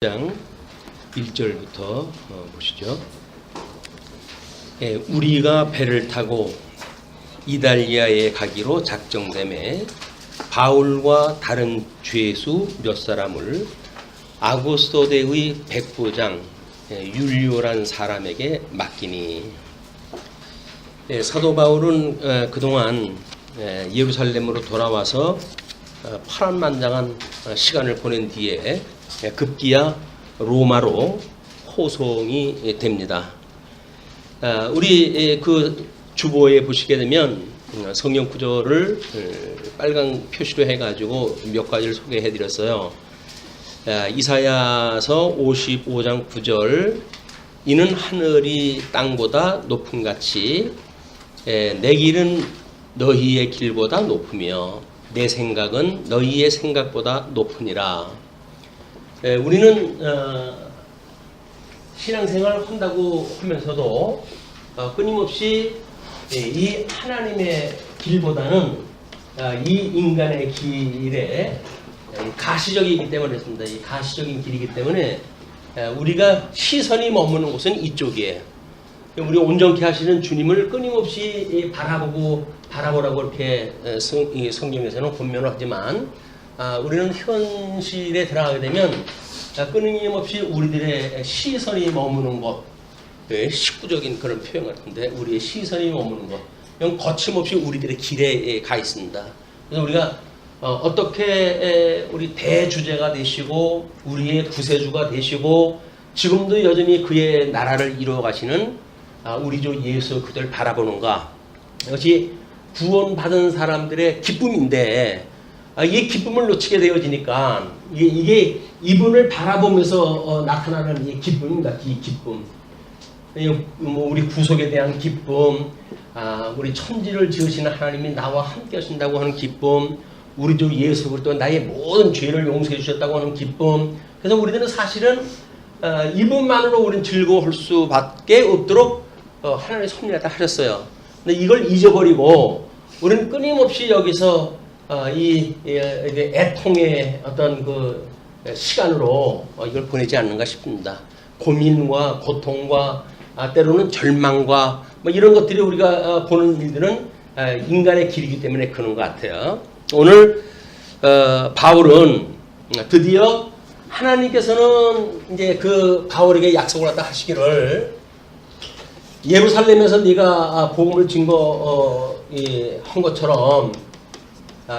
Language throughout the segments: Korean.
장 1절부터 보시죠. 우리가 배를 타고 이달리아에 가기로 작정됨에 바울과 다른 죄수 몇 사람을 아고스토대의 백부장 율리오란 사람에게 맡기니, 사도 바울은 그동안 예루살렘으로 돌아와서 파란만장한 시간을 보낸 뒤에 급기야 로마로 호송이 됩니다. 우리 그 주보에 보시게 되면 성경 구절을 빨간 표시로 해가지고 몇 가지를 소개해 드렸어요. 이사야서 55장 9절, 이는 하늘이 땅보다 높음 같이 내 길은 너희의 길보다 높으며 내 생각은 너희의 생각보다 높으니라. 우리는 신앙생활을 한다고 하면서도 끊임없이 이 하나님의 길보다는 이 인간의 길에 가시적이기 때문에 그렇습니다. 이 가시적인 길이기 때문에 우리가 시선이 머무는 곳은 이쪽이에요. 우리 온전케 하시는 주님을 끊임없이 바라보라고 이렇게 성경에서는 권면을 하지만, 우리는 현실에 들어가게 되면 끊임없이 우리들의 시선이 머무는 곳, 식구적인 그런 표현 같은데 우리의 시선이 머무는 곳, 이건 거침없이 우리들의 길에 가 있습니다. 그래서 우리가 어떻게 우리 대주제가 되시고 우리의 구세주가 되시고 지금도 여전히 그의 나라를 이루어 가시는 우리 주 예수 그들을 바라보는가, 이것이 구원받은 사람들의 기쁨인데, 이 기쁨을 놓치게 되어지니까 이게 이분을 바라보면서 나타나는 이 기쁨입니다. 이 기쁨, 우리 구속에 대한 기쁨, 우리 천지를 지으시는 하나님이 나와 함께 하신다고 하는 기쁨, 우리 주 예수 그리스도 나의 모든 죄를 용서해 주셨다고 하는 기쁨. 그래서 우리들은 사실은 이분만으로 우리는 즐거워할 수밖에 없도록 하나님의 섭리하다 하셨어요. 근데 이걸 잊어버리고 우리는 끊임없이 여기서 이 애통의 어떤 그 시간으로 이걸 보내지 않는가 싶습니다. 고민과 고통과 때로는 절망과 이런 것들이 우리가 보는 일들은 인간의 길이기 때문에 그런 것 같아요. 오늘 바울은 드디어 하나님께서는 이제 그 바울에게 약속을 갖다 하시기를, 예루살렘에서 네가 복음을 증거한 것처럼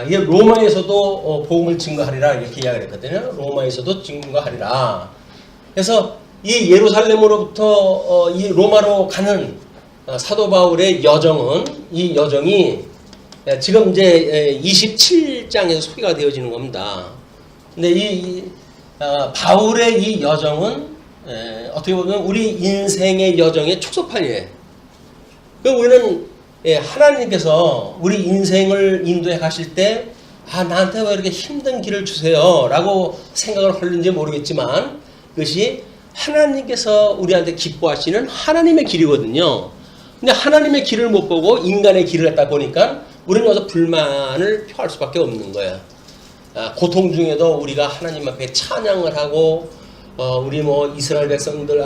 로마에서도 복음을 증거하리라 이렇게 이야기를 했거든요. 로마에서도 증거하리라. 그래서 이 예루살렘으로부터 이 로마로 가는 사도 바울의 여정은, 이 여정이 지금 이제 27장에서 소개가 되어지는 겁니다. 근데 이 바울의 이 여정은 어떻게 보면 우리 인생의 여정의 촉소판이에요. 우리는 하나님께서 우리 인생을 인도해 가실 때 나한테 왜 이렇게 힘든 길을 주세요 라고 생각을 하는지 모르겠지만, 그것이 하나님께서 우리한테 기뻐하시는 하나님의 길이거든요. 근데 하나님의 길을 못 보고 인간의 길을 갖다 보니까 우리는 여기서 불만을 표할 수밖에 없는 거예요. 고통 중에도 우리가 하나님 앞에 찬양을 하고, 우리 이스라엘 백성들,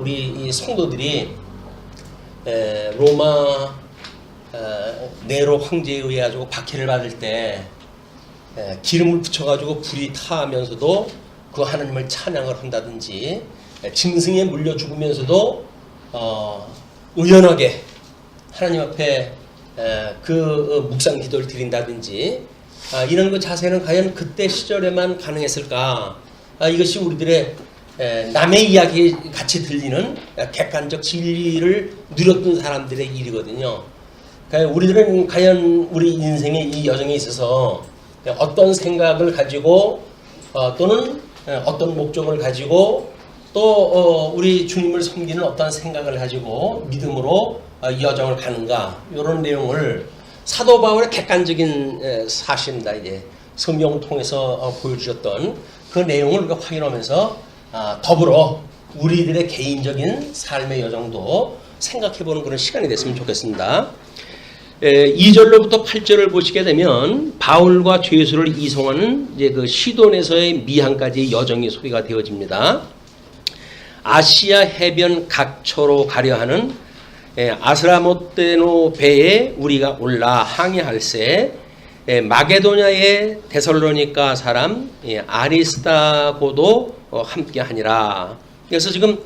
우리 이 성도들이 로마 네로 황제에 의해 가지고 박해를 받을 때 기름을 붙여가지고 불이 타면서도 그 하나님을 찬양을 한다든지, 짐승에 물려 죽으면서도 의연하게 하나님 앞에 그 묵상 기도를 드린다든지, 이런 그 자세는 과연 그때 시절에만 가능했을까? 이것이 우리들의 남의 이야기 같이 들리는 객관적 진리를 누렸던 사람들의 일이거든요. 우리들은 과연 우리 인생의 이 여정에 있어서 어떤 생각을 가지고 또는 어떤 목적을 가지고 또 우리 주님을 섬기는 어떤 생각을 가지고 믿음으로 이 여정을 가는가, 이런 내용을 사도 바울의 객관적인 사실입니다. 이제 성경을 통해서 보여주셨던 그 내용을 우리가 확인하면서 더불어 우리들의 개인적인 삶의 여정도 생각해보는 그런 시간이 됐으면 좋겠습니다. 2절로부터 8절을 보시게 되면 바울과 죄수를 이송하는 이제 그 시돈에서의 미항까지 여정이 소개가 되어집니다. 아시아 해변 각처로 가려 하는 아스라모테노 배에 우리가 올라 항해할새 마게도냐의 데살로니가 사람 아리스타고도 함께하니라. 그래서 지금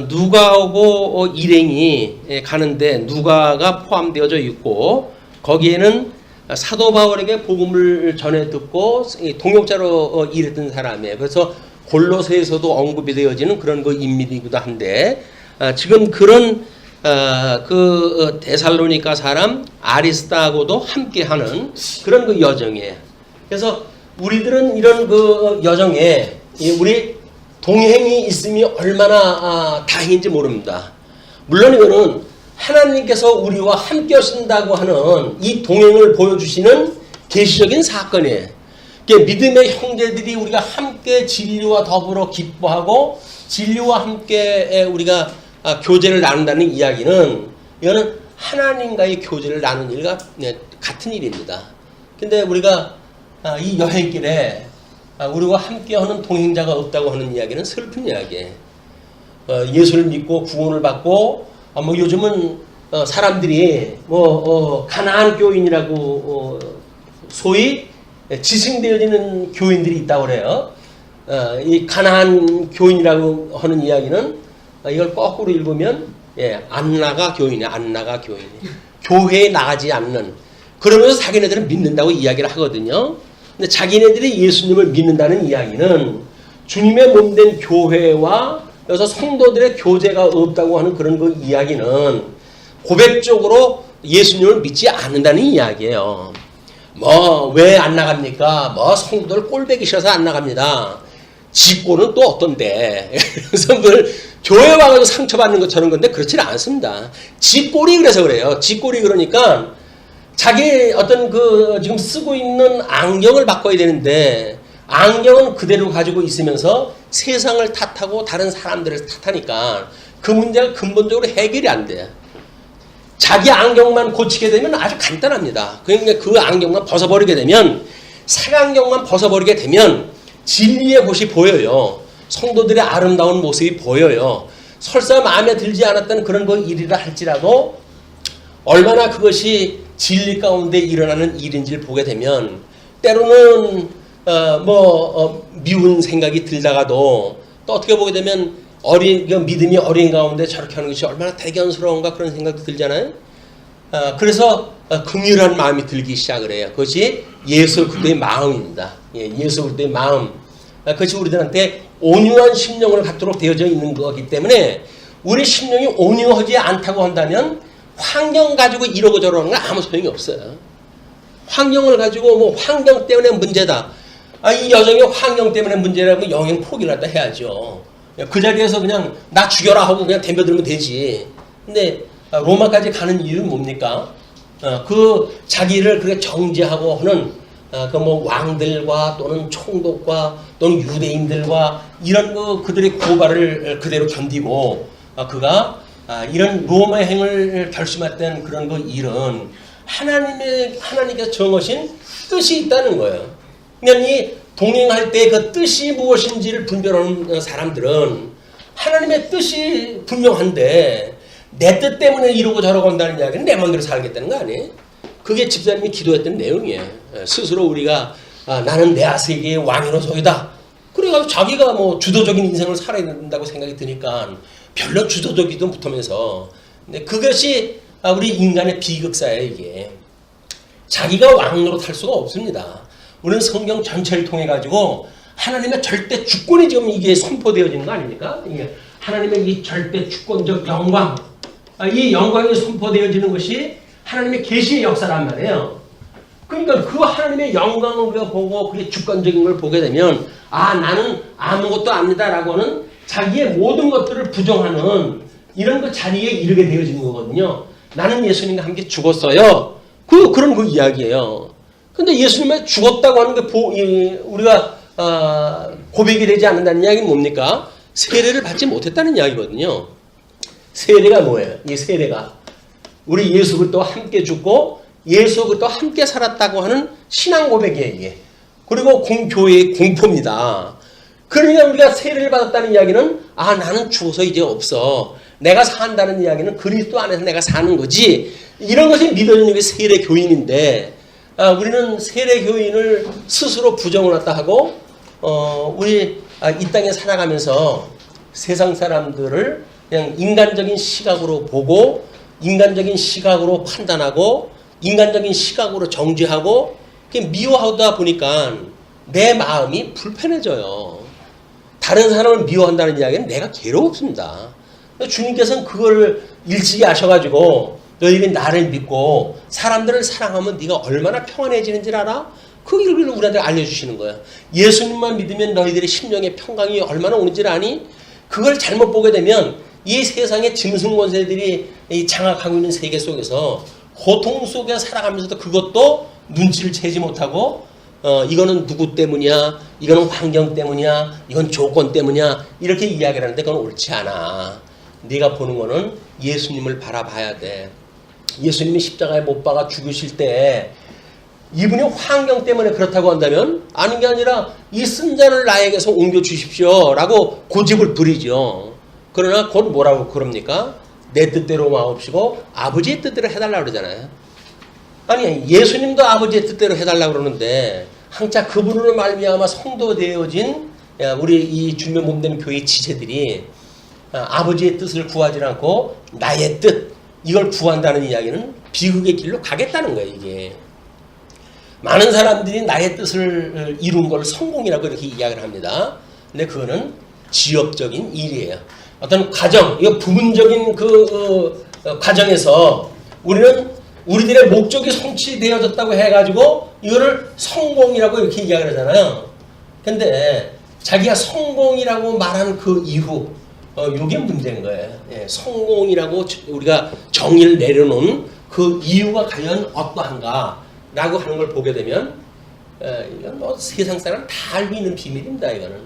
누가하고 일행이 가는데 누가가 포함되어져 있고 거기에는 사도 바울에게 복음을 전해 듣고 동역자로 일했던 사람이에요. 그래서 골로새에서도 언급이 되어지는 그런 그 인물이기도 한데 지금 그런 그 데살로니가 사람 아리스타하고도 함께하는 그런 그 여정이에요. 그래서 우리들은 이런 그 여정에 우리 동행이 있음이 얼마나 다행인지 모릅니다. 물론 이거는 하나님께서 우리와 함께 하신다고 하는 이 동행을 보여주시는 계시적인 사건이에요. 믿음의 형제들이 우리가 함께 진리와 더불어 기뻐하고 진리와 함께 우리가 교제를 나눈다는 이야기는 이거는 하나님과의 교제를 나누는 일과 같은 일입니다. 근데 우리가 이 여행길에 우리와 함께하는 동행자가 없다고 하는 이야기는 슬픈 이야기예요. 예수를 믿고 구원을 받고 뭐 요즘은 사람들이 가나안 교인이라고 소위 지칭되어지는 교인들이 있다고 그래요. 이 가나안 교인이라고 하는 이야기는 이걸 거꾸로 읽으면 안 나가 교인이야. 안 나가 교인이. 교회에 나가지 않는. 그러면서 자기네들은 믿는다고 이야기를 하거든요. 근데 자기네들이 예수님을 믿는다는 이야기는 주님의 몸된 교회와 여기서 성도들의 교제가 없다고 하는 그런 그 이야기는 고백적으로 예수님을 믿지 않는다는 이야기예요. 왜 안 나갑니까? 성도들 꼴배기 싫어서 안 나갑니다. 직고는 또 어떤데? 그래서 교회 와가지고 상처받는 것처럼 건데 그렇지는 않습니다. 직골이 그래서 그래요. 직골이 그러니까 자기 어떤 지금 쓰고 있는 안경을 바꿔야 되는데 안경은 그대로 가지고 있으면서 세상을 탓하고 다른 사람들을 탓하니까 그 문제가 근본적으로 해결이 안 돼요. 자기 안경만 고치게 되면 아주 간단합니다. 그러니까 그 안경만 벗어버리게 되면 새 안경만 벗어버리게 되면 진리의 곳이 보여요. 성도들의 아름다운 모습이 보여요. 설사 마음에 들지 않았던 그런 일이라 할지라도 얼마나 그것이 진리 가운데 일어나는 일인지를 보게 되면 때로는 미운 생각이 들다가도 또 어떻게 보게 되면 믿음이 어린 가운데 저렇게 하는 것이 얼마나 대견스러운가 그런 생각도 들잖아요. 그래서 긍휼한 마음이 들기 시작을 해요. 그것이 예수 그리스도의 마음입니다. 예수 그리스도의 마음. 그것이 우리들한테 온유한 심령을 갖도록 되어져 있는 거기 때문에 우리 심령이 온유하지 않다고 한다면 환경 가지고 이러고 저러는 건 아무 소용이 없어요. 환경을 가지고 환경 때문에 문제다. 이 여정이 환경 때문에 문제라면 여행 포기를 하다 해야죠. 그 자리에서 그냥 나 죽여라 하고 그냥 덤벼들면 되지. 근데 로마까지 가는 이유는 뭡니까? 그 자기를 그렇게 정죄하고 하는 왕들과 또는 총독과 또는 유대인들과 이런 그들의 고발을 그대로 견디고 그가 이런 로마의 행을 결심했던 그런 일은 하나님께서 정하신 뜻이 있다는 거예요. 그러니까 이 동행할 때 그 뜻이 무엇인지를 분별하는 사람들은 하나님의 뜻이 분명한데 내 뜻 때문에 이러고 저러고 한다는 이야기는 내 마음대로 살겠다는 거 아니에요? 그게 집사님이 기도했던 내용이에요. 스스로 우리가 나는 내 세계의 왕이로소이다. 그래가지고 자기가 주도적인 인생을 살아야 된다고 생각이 드니까 별로 주도적이도 못하면서 근데 그것이 우리 인간의 비극사예요. 이게 자기가 왕으로 탈 수가 없습니다. 우리는 성경 전체를 통해 가지고 하나님의 절대 주권이 지금 이게 선포되어지는 거 아닙니까? 이게 하나님의 이 절대 주권적 영광, 이 영광이 선포되어지는 것이 하나님의 계시의 역사란 말이에요. 그러니까 그 하나님의 영광을 우리가 보고 그게 주권적인 걸 보게 되면 나는 아무것도 아니다라고는 자기의 모든 것들을 부정하는 이런 그 자리에 이르게 되어지는 거거든요. 나는 예수님과 함께 죽었어요. 그런 그 이야기예요. 근데 예수님이 죽었다고 하는 게 우리가 고백이 되지 않는다는 이야기는 뭡니까? 세례를 받지 못했다는 이야기거든요. 세례가 뭐예요? 이 세례가 우리 예수 그리스도와 함께 죽고 예수 그리스도와 함께 살았다고 하는 신앙 고백이에요. 이게. 그리고 교회의 공포입니다. 그러니까 우리가 세례를 받았다는 이야기는 나는 죽어서 이제 없어. 내가 산다는 이야기는 그리스도 안에서 내가 사는 거지. 이런 것이 믿어지는 게 세례 교인인데 우리는 세례 교인을 스스로 부정을 했다 하고 우리 이 땅에 살아가면서 세상 사람들을 그냥 인간적인 시각으로 보고 인간적인 시각으로 판단하고 인간적인 시각으로 정죄하고 미워하다 보니까 내 마음이 불편해져요. 다른 사람을 미워한다는 이야기는 내가 괴롭습니다. 주님께서는 그걸 일찍이 아셔가지고 너희들이 나를 믿고 사람들을 사랑하면 네가 얼마나 평안해지는지 알아? 그 일을 우리한테 알려주시는 거야. 예수님만 믿으면 너희들의 심령의 평강이 얼마나 오는지를 아니? 그걸 잘못 보게 되면 이 세상의 짐승 권세들이 장악하고 있는 세계 속에서 고통 속에 살아가면서도 그것도 눈치를 채지 못하고 이거는 누구 때문이야? 이거는 환경 때문이야? 이건 조건 때문이야? 이렇게 이야기를 하는데 그건 옳지 않아. 네가 보는 거는 예수님을 바라봐야 돼. 예수님이 십자가에 못 박아 죽으실 때 이분이 환경 때문에 그렇다고 한다면 아닌 게 아니라 이 쓴 잔을 나에게서 옮겨 주십시오 라고 고집을 부리죠. 그러나 곧 뭐라고 그럽니까? 내 뜻대로 마옵시고 아버지의 뜻대로 해달라고 그러잖아요. 아니 예수님도 아버지의 뜻대로 해달라고 그러는데 항상 그분으로 말미암아 성도 되어진 우리 이 주님의 몸되는 교회 지체들이 아버지의 뜻을 구하지 않고 나의 뜻 이걸 구한다는 이야기는 비극의 길로 가겠다는 거예요. 이게 많은 사람들이 나의 뜻을 이룬 걸 성공이라고 이렇게 이야기를 합니다. 근데 그거는 지역적인 일이에요. 어떤 과정, 이 부분적인 과정에서 우리는 우리들의 목적이 성취되어졌다고 해가지고 이거를 성공이라고 이렇게 이야기를 하잖아요. 근데 자기가 성공이라고 말한 그 이후 이게 문제인 거예요. 예, 성공이라고 우리가 정의를 내려놓은 그 이유가 과연 어떠한가 라고 하는 걸 보게 되면 이건 뭐 세상 사람 다 알고 있는 비밀입니다. 이거는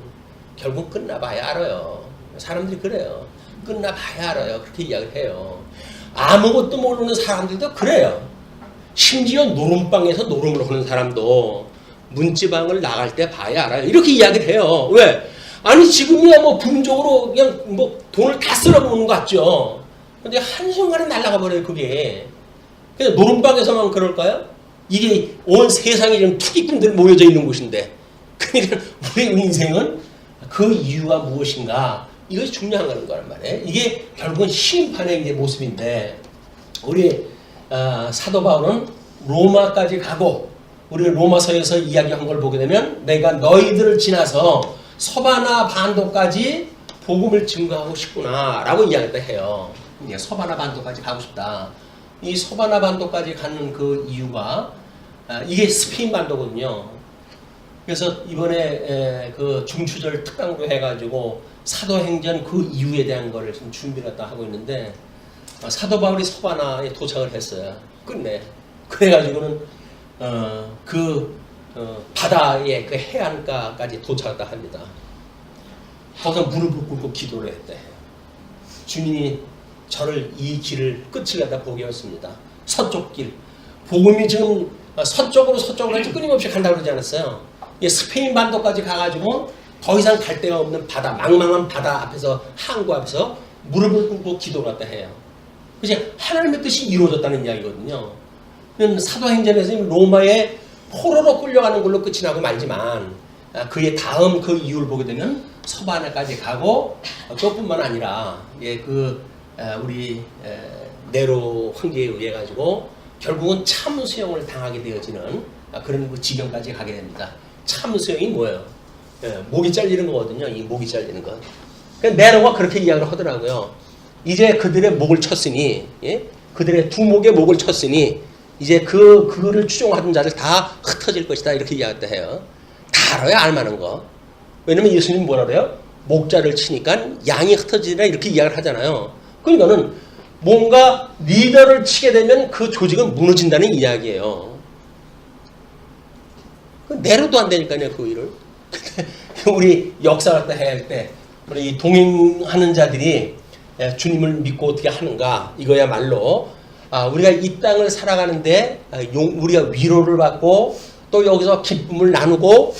결국 끝나봐야 알아요. 사람들이 그래요. 끝나봐야 알아요. 그렇게 이야기를 해요. 아무것도 모르는 사람들도 그래요. 심지어 노름방에서 노름을 하는 사람도 문지방을 나갈 때 봐야 알아요. 이렇게 이야기를 해요. 왜? 아니 지금이야 뭐 부분적으로 그냥 뭐 돈을 다 쓸어먹는 것 같죠. 근데 한순간에 날아가 버려요. 그게. 그냥 노름방에서만 그럴까요? 이게 온 세상에 지금 투기꾼들 모여져 있는 곳인데 그러니까 우리 인생은 그 이유가 무엇인가 이것이 중요한 거란 말이에요. 이게 결국은 심판의 이제 모습인데 우리 사도 바울은 로마까지 가고 우리 로마서에서 이야기한 걸 보게 되면 내가 너희들을 지나서 서바나 반도까지 복음을 증거하고 싶구나 라고 이야기를 해요. 서바나 반도까지 가고 싶다. 이 서바나 반도까지 가는 그 이유가 이게 스페인 반도거든요. 그래서 이번에 그 중추절 특강으로 해가지고 사도행전 그 이유에 대한 거를 지금 준비를 하고 있는데 사도 바울이 서바나에 도착을 했어요. 끝내. 그래가지고는 바다의 그 해안가까지 도착했다 합니다. 거기서 무릎을 꿇고 기도를 했대. 주님이 저를 이 길을 끝을 갖다 보게 했습니다. 서쪽 길. 복음이 지금 서쪽으로 끊임없이 간다고 그러지 않았어요. 스페인 반도까지 가가지고 더 이상 갈 데가 없는 바다, 망망한 바다 앞에서, 항구 앞에서 무릎을 꿇고 기도를 했다 해요. 그치? 하나님의 뜻이 이루어졌다는 이야기거든요. 사도행전에서 로마에 포로로 끌려가는 걸로 끝이 나고 말지만 그의 다음 그 이유를 보게 되면 서바나까지 가고 그것뿐만 아니라 우리 네로 황제에 의해 가지고 결국은 참수형을 당하게 되어지는 그런 그 지경까지 가게 됩니다. 참수형이 뭐예요? 목이 잘리는 거거든요. 이 목이 잘리는 거. 그러니까 네로가 그렇게 이야기를 하더라고요. 이제 그들의 목을 쳤으니, 그들의 두 목의 목을 쳤으니 이제 그거를 추종하던 자들 다 흩어질 것이다 이렇게 이야기했다 해요. 다 알아요, 알만한 거. 왜냐면 예수님 뭐라 그래요? 목자를 치니까 양이 흩어지라 이렇게 이야기를 하잖아요. 그러니까는 뭔가 리더를 치게 되면 그 조직은 무너진다는 이야기예요. 내려도 안 되니까요, 그 일을. 우리 역사 갖다 해야 할 때 우리 동행하는 자들이 주님을 믿고 어떻게 하는가 이거야말로 우리가 이 땅을 살아가는데 우리가 위로를 받고 또 여기서 기쁨을 나누고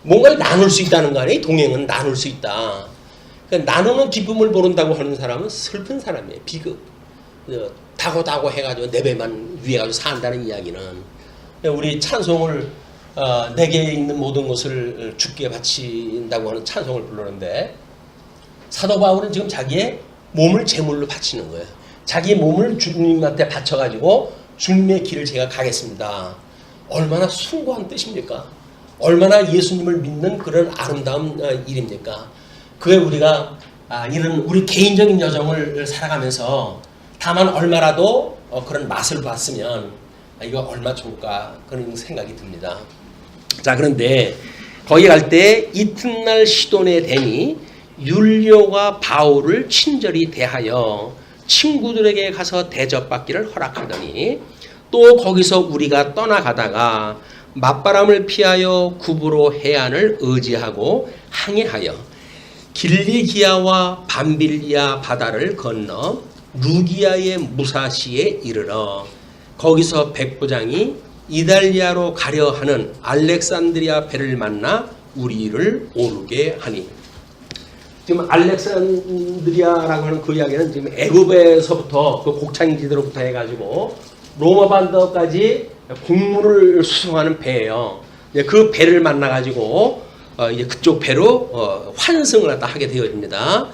뭔가를 나눌 수 있다는 거 아니에요? 동행은 나눌 수 있다. 그러니까 나누는 기쁨을 모른다고 하는 사람은 슬픈 사람이에요. 비극. 다고 해가지고 내 배만 위에 가지고 산다는 이야기는 우리 찬송을 내게 있는 모든 것을 주께 바친다고 하는 찬송을 부르는데 사도 바울은 지금 자기의 몸을 제물로 바치는 거예요. 자기 몸을 주님한테 바쳐가지고 주님의 길을 제가 가겠습니다. 얼마나 숭고한 뜻입니까? 얼마나 예수님을 믿는 그런 아름다운 일입니까? 그게 우리가 이런 우리 개인적인 여정을 살아가면서 다만 얼마라도 그런 맛을 봤으면 이거 얼마 좋을까 그런 생각이 듭니다. 자, 그런데 거기 갈 때 이튿날 시돈에 대니 율리오가 바울을 친절히 대하여 친구들에게 가서 대접받기를 허락하더니 또 거기서 우리가 떠나가다가 맞바람을 피하여 구브로 해안을 의지하고 항해하여 길리기아와 밤빌리아 바다를 건너 루기아의 무사시에 이르러 거기서 백부장이 이달리아로 가려 하는 알렉산드리아 배를 만나 우리를 오르게 하니. 지금 알렉산드리아라고 하는 그 이야기는 지금 애굽에서부터 그 곡창지대로부터 해가지고 로마 반도까지 국물을 수송하는 배예요. 그 배를 만나가지고 이제 그쪽 배로 환승을 갖다 하게 되어집니다.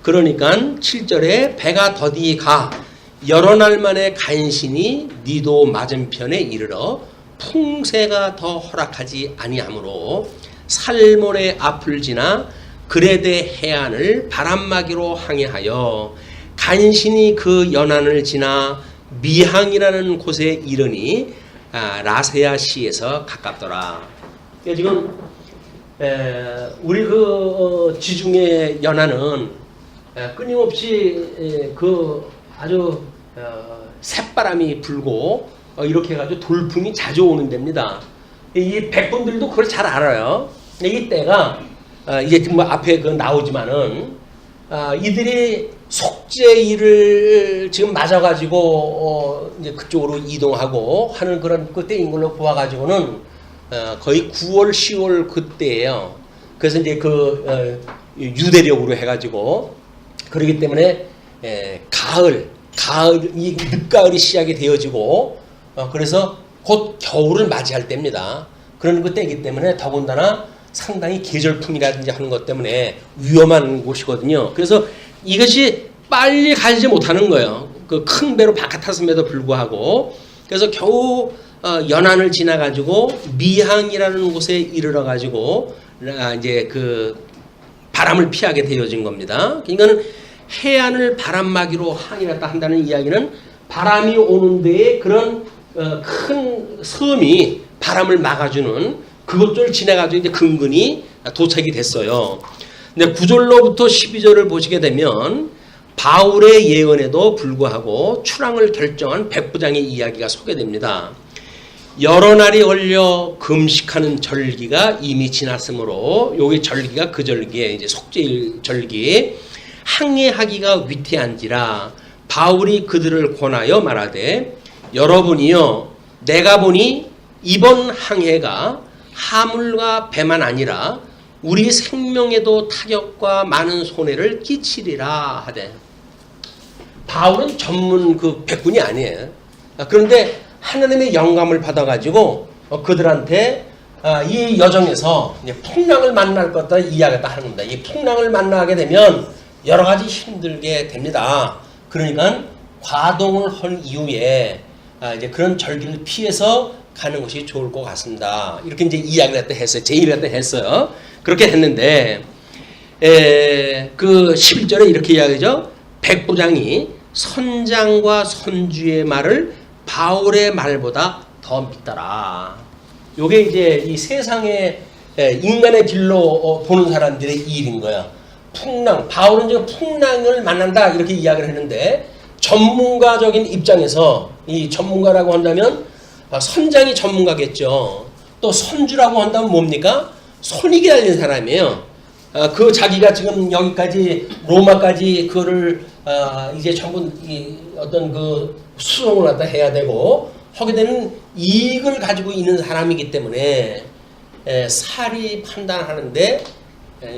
그러니까 7절에 배가 더디 가 여러 날 만에 간신히 니도 맞은편에 이르러 풍세가 더 허락하지 아니하므로 살몬의 앞을 지나 그레데 해안을 바람막이로 항해하여 간신히 그 연안을 지나 미항이라는 곳에 이르니 라세아시에서 가깝더라. 지금 우리 그 지중해 연안은 끊임없이 그 아주 새바람이 불고 이렇게 해가지고 돌풍이 자주 오는 데입니다. 이 백분들도 그걸 잘 알아요. 이 때가 이제 뭐 앞에 그 나오지만은 이들이 속죄일을 지금 맞아가지고 이제 그쪽으로 이동하고 하는 그런 그때인 걸로 보아가지고는 거의 9월, 10월 그때예요. 그래서 이제 그 유대력으로 해가지고 그러기 때문에 가을 이 늦가을이 시작이 되어지고 그래서 곧 겨울을 맞이할 때입니다. 그런 그때이기 때문에 더군다나 상당히 계절풍이라든지 하는 것 때문에 위험한 곳이거든요. 그래서 이것이 빨리 가지 못하는 거예요. 그 큰 배로 바깥탔음에도 불구하고 그래서 겨우 연안을 지나가지고 미항이라는 곳에 이르러가지고 이제 그 바람을 피하게 되어진 겁니다. 그러니까는 해안을 바람막이로 항해했다 한다는 이야기는 바람이 오는 데에 그런 큰 섬이 바람을 막아주는 그것들을 지나가지고 이제 근근히 도착이 됐어요. 근데 9절로부터 12절을 보시게 되면 바울의 예언에도 불구하고 출항을 결정한 백부장의 이야기가 소개됩니다. 여러 날이 걸려 금식하는 절기가 이미 지났으므로 여기 절기가 그 절기에 이제 속죄일 절기 항해하기가 위태한지라 바울이 그들을 권하여 말하되 여러분이요 내가 보니 이번 항해가 하물과 배만 아니라 우리 생명에도 타격과 많은 손해를 끼치리라 하되 바울은 전문 그 백군이 아니에요. 그런데 하나님의 영감을 받아가지고 그들한테 이 여정에서 풍랑을 만날 것다 이야기했다 하는 겁니다. 이 풍랑을 만나게 되면 여러 가지 힘들게 됩니다. 그러니까 과동을 한 이후에 이제 그런 절기를 피해서 가는 것이 좋을 것 같습니다. 이렇게 이제 이야기를 했어요. 제의를 했어요. 그렇게 했는데 그 11절에 이렇게 이야기죠. 백부장이 선장과 선주의 말을 바울의 말보다 더 믿더라. 요게 이제 이 세상의 인간의 길로 보는 사람들의 일인 거야. 풍랑, 바울은 지금 풍랑을 만난다 이렇게 이야기를 했는데 전문가적인 입장에서 이 전문가라고 한다면 선장이 전문가겠죠. 또 선주라고 한다면 뭡니까? 손이 달린 사람이에요. 그 자기가 지금 여기까지 로마까지 그거를 이제 전부 어떤 그 수송을 갖다 해야 되고 하게 되는 이익을 가지고 있는 사람이기 때문에 사리 판단하는데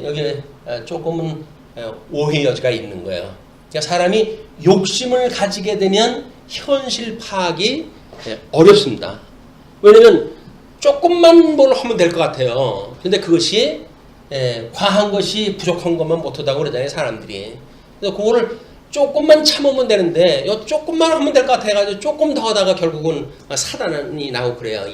여기 조금은 오해 여지가 있는 거예요. 그러니까 사람이 욕심을 가지게 되면 현실 파악이 어렵습니다. 왜냐면 조금만 뭘 하면 될 것 같아요. 근데 그것이 과한 것이 부족한 것만 못하다고 그러잖아요, 사람들이. 그래서 그거를 조금만 참으면 되는데 요 조금만 하면 될 것 같아가지고 조금 더 하다가 결국은 사단이 나오고 그래요.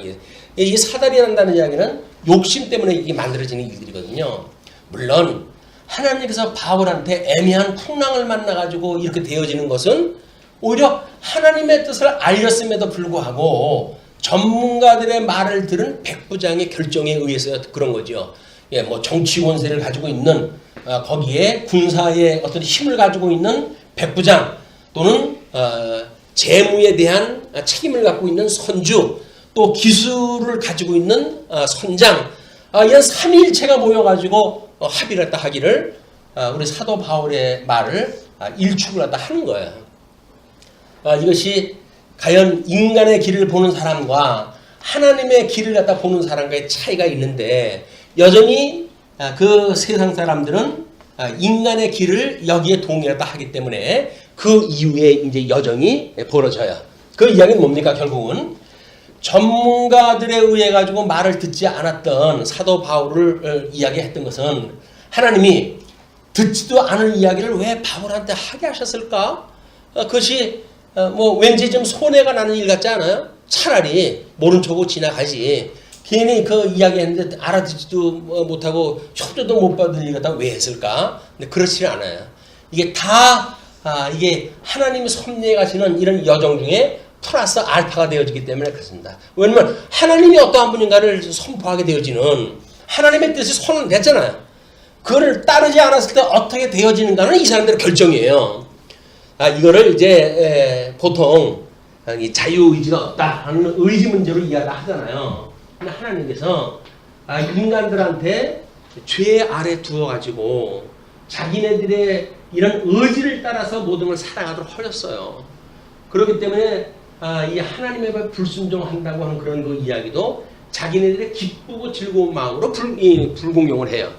이 사단이 난다는 이야기는 욕심 때문에 이게 만들어지는 일들이거든요. 물론 하나님께서 바울한테 애매한 풍랑을 만나가지고 이렇게 되어지는 것은 오히려 하나님의 뜻을 알렸음에도 불구하고 전문가들의 말을 들은 백부장의 결정에 의해서 그런 거죠. 뭐 정치 권세를 가지고 있는 거기에 군사의 어떤 힘을 가지고 있는 백부장 또는 재무에 대한 책임을 갖고 있는 선주 또 기술을 가지고 있는 선장 이런 삼위일체가 모여가지고 합의를 했다 하기를 우리 사도 바울의 말을 일축을 갖다 하는 거예요. 이것이 과연 인간의 길을 보는 사람과 하나님의 길을 갖다 보는 사람과의 차이가 있는데 여전히 그 세상 사람들은 인간의 길을 여기에 동의하다 하기 때문에 그 이후에 이제 여정이 벌어져요. 그 이야기는 뭡니까? 결국은 전문가들에 의해 가지고 말을 듣지 않았던 사도 바울을 이야기했던 것은 하나님이 듣지도 않을 이야기를 왜 바울한테 하게 하셨을까? 그것이 뭐 왠지 좀 손해가 나는 일 같지 않아요? 차라리 모른 척하고 지나가지. 괜히 그 이야기했는데 알아듣지도 못하고 협조도 못 받을 일 갖다 왜 했을까? 근데 그렇지 않아요. 이게 다 이게 하나님이 섭리해 가시는 이런 여정 중에 플러스 알파가 되어지기 때문에 그렇습니다. 왜냐면 하나님이 어떠한 분인가를 선포하게 되어지는 하나님의 뜻이 선언됐잖아요. 그거를 따르지 않았을 때 어떻게 되어지는가는 이 사람들의 결정이에요. 이거를 이제 보통 자유의지가 없다 하는 의지 문제로 이야기를 하잖아요. 근데 하나님께서 인간들한테 죄 아래 두어가지고 자기네들의 이런 의지를 따라서 모든 걸 살아가도록 하셨어요. 그렇기 때문에 이 하나님의 불순종한다고 하는 그런 그 이야기도 자기네들의 기쁘고 즐거운 마음으로 불공용을 해요.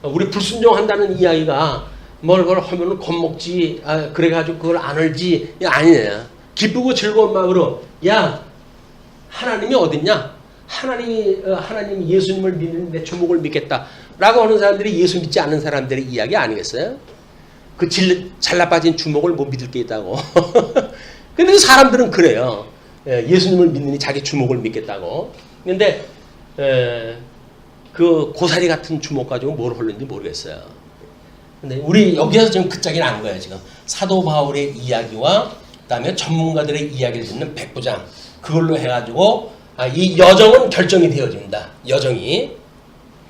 우리 불순종한다는 이야기가 뭘 하면은 겁먹지, 그래가지고 그걸 안 알지, 아니에요. 기쁘고 즐거운 마음으로, 야, 하나님이 어딨냐? 하나님 예수님을 믿는 내 주목을 믿겠다. 라고 하는 사람들이 예수 믿지 않는 사람들의 이야기 아니겠어요? 그 잘나빠진 주목을 못 믿을 게 있다고. 근데 사람들은 그래요. 예수님을 믿느니 자기 주목을 믿겠다고. 근데, 그 고사리 같은 주목 가지고 뭘 하는지 모르겠어요. 근데 우리 여기에서 지금 그 짝이 난 거예요, 지금. 사도 바울의 이야기와 그다음에 전문가들의 이야기를 듣는 백부장. 그걸로 해가지고 이 여정은 결정이 되어집니다. 여정이.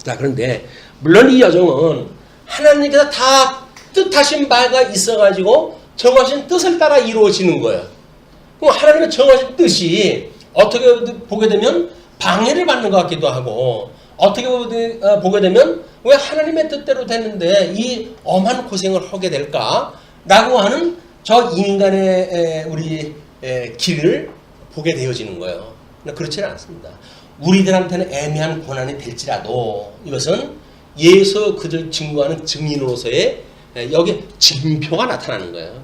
자, 그런데 물론 이 여정은 하나님께서 다 뜻하신 바가 있어가지고 정하신 뜻을 따라 이루어지는 거예요. 그럼 하나님의 정하신 뜻이 어떻게 보게 되면 방해를 받는 것 같기도 하고 어떻게 보게 되면 왜 하나님의 뜻대로 됐는데 이 엄한 고생을 하게 될까라고 하는 저 인간의 우리 길을 보게 되어지는 거예요. 그렇지는 않습니다. 우리들한테는 애매한 고난이 될지라도 이것은 예수 그들 증거하는 증인으로서의 여기 증표가 나타나는 거예요.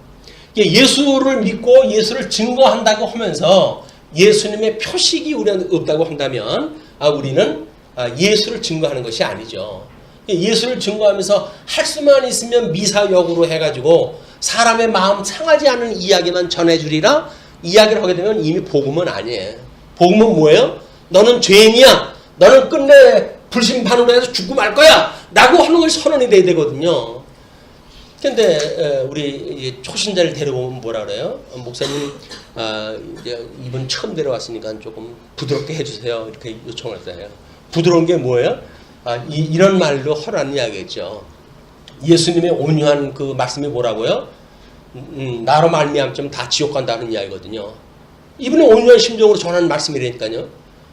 예수를 믿고 예수를 증거한다고 하면서 예수님의 표식이 우리한테 없다고 한다면 우리는 예수를 증거하는 것이 아니죠. 예수를 증거하면서 할 수만 있으면 미사역으로 해가지고 사람의 마음 상하지 않은 이야기만 전해주리라 이야기를 하게 되면 이미 복음은 아니에요. 복음은 뭐예요? 너는 죄인이야. 너는 끝내 불심판으로 해서 죽고 말 거야. 라고 하는 것이 선언이 돼야 되거든요. 근데 우리 초신자를 데려오면 뭐라 그래요? 목사님 이번 처음 데려왔으니까 조금 부드럽게 해주세요. 이렇게 요청을 했어요. 부드러운 게 뭐예요? 이런 말로 하라는 이야기겠죠. 예수님의 온유한 그 말씀이 뭐라고요? 나로 말미암으면 다 지옥 간다는 이야기거든요. 이분의 온유한 심정으로 전하는 말씀이라니까요.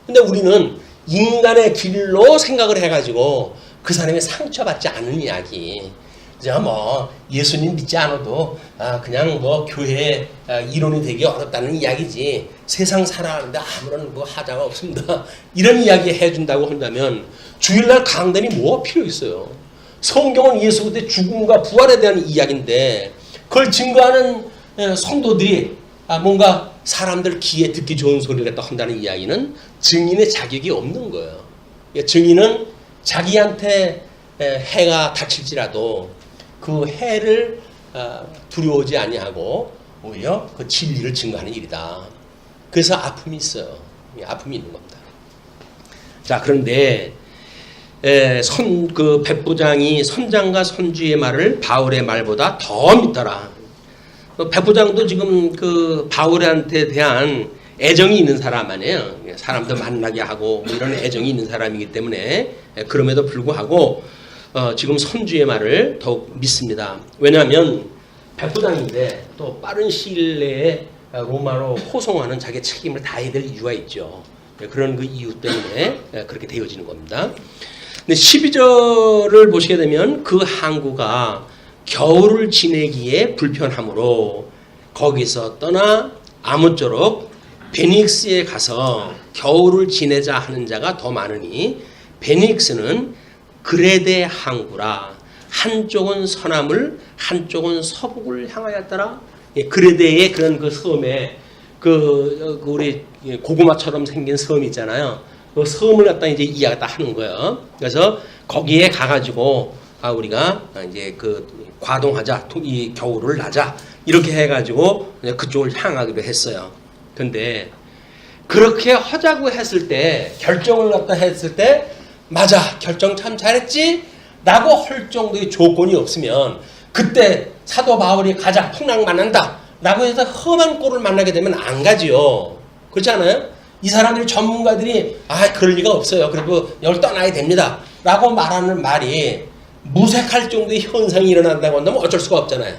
근데 우리는 인간의 길로 생각을 해가지고 그 사람이 상처받지 않는 이야기, 그저 뭐 예수님 믿지 않아도 그냥 뭐 교회 이론이 되기 어렵다는 이야기지 세상 살아가는데 아무런 뭐 하자가 없습니다. 이런 이야기 해준다고 한다면 주일날 강단이 뭐가 필요 있어요? 성경은 예수 그때 죽음과 부활에 대한 이야기인데 그걸 증거하는 성도들이 뭔가 사람들 귀에 듣기 좋은 소리를 갖다 한다는 이야기는 증인의 자격이 없는 거예요. 증인은 자기한테 해가 닥칠지라도 그 해를 두려워하지 아니하고 오히려 그 진리를 증거하는 일이다. 그래서 아픔이 있어요. 아픔이 있는 겁니다. 자, 그런데 그 백부장이 선장과 선주의 말을 바울의 말보다 더 믿더라. 백부장도 지금 그 바울한테 대한 애정이 있는 사람 아니에요. 사람도 만나게 하고 뭐 이런 애정이 있는 사람이기 때문에 그럼에도 불구하고 지금 선주의 말을 더욱 믿습니다. 왜냐하면 백부장인데 또 빠른 시일 내에 로마로 호송하는 자기의 책임을 다해야 될 이유가 있죠. 그런 그 이유 때문에 그렇게 되어지는 겁니다. 근데 12절을 보시게 되면 그 항구가 겨울을 지내기에 불편하므로 거기서 떠나 아무쪼록 베닉스에 가서 겨울을 지내자 하는 자가 더 많으니 베닉스는 그레데 항구라. 한쪽은 서남을 한쪽은 서북을 향하였더라. 그레데의 그런 그 섬에 그 우리 고구마처럼 생긴 섬이 있잖아요. 그 섬을 갖다 이제 이야기다 하는 거예요. 그래서 거기에 가가지고 우리가 이제 그 과동하자, 이 겨울을 나자 이렇게 해가지고 그쪽을 향하기로 했어요. 근데 그렇게 하자고 했을 때 결정을 갖다 했을 때 맞아 결정 참 잘했지 라고 할 정도의 조건이 없으면 그때 사도 바울이 가자 풍랑 만난다 라고 해서 험한 꼴을 만나게 되면 안 가지요. 그렇지 않아요? 이 사람들이 전문가들이 그럴 리가 없어요. 그리고 여기 떠나야 됩니다 라고 말하는 말이 무색할 정도의 현상이 일어난다고 한다면 어쩔 수가 없잖아요.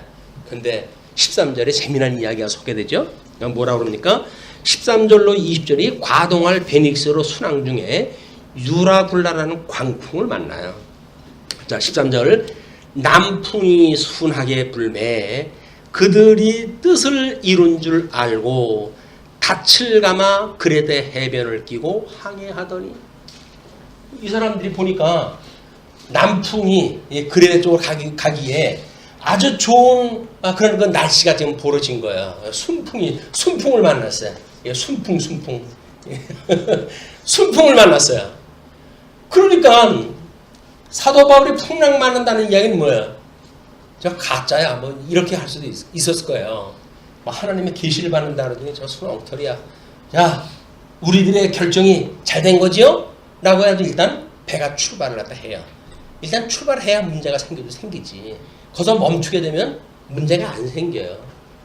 근데 13절에 재미난 이야기가 소개되죠. 뭐라고 그럽니까? 13절로 20절이 과동할 베닉스로 순항 중에 유라굴라라는 광풍을 만나요. 자, 13절 남풍이 순하게 불매 그들이 뜻을 이룬 줄 알고 닻을 감아 그레데 해변을 끼고 항해하더니 이 사람들이 보니까 남풍이 그레데 쪽으로 가기에 아주 좋은 그런 그 날씨가 지금 벌어진 거예요. 순풍을 만났어요. 순풍 순풍을 만났어요. 그러니까 사도 바울이 풍랑 만난다는 이야기는 뭐예요? 저 가짜야. 뭐 이렇게 할 수도 있었을 거예요. 뭐 하나님의 계시를 받는다 그러더니 저 손 엉터리야. 야, 우리들의 결정이 잘 된 거지요? 라고 해도 일단 배가 출발을 갖다 해요. 일단 출발해야 문제가 생기지. 거기서 멈추게 되면 문제가 안 생겨요.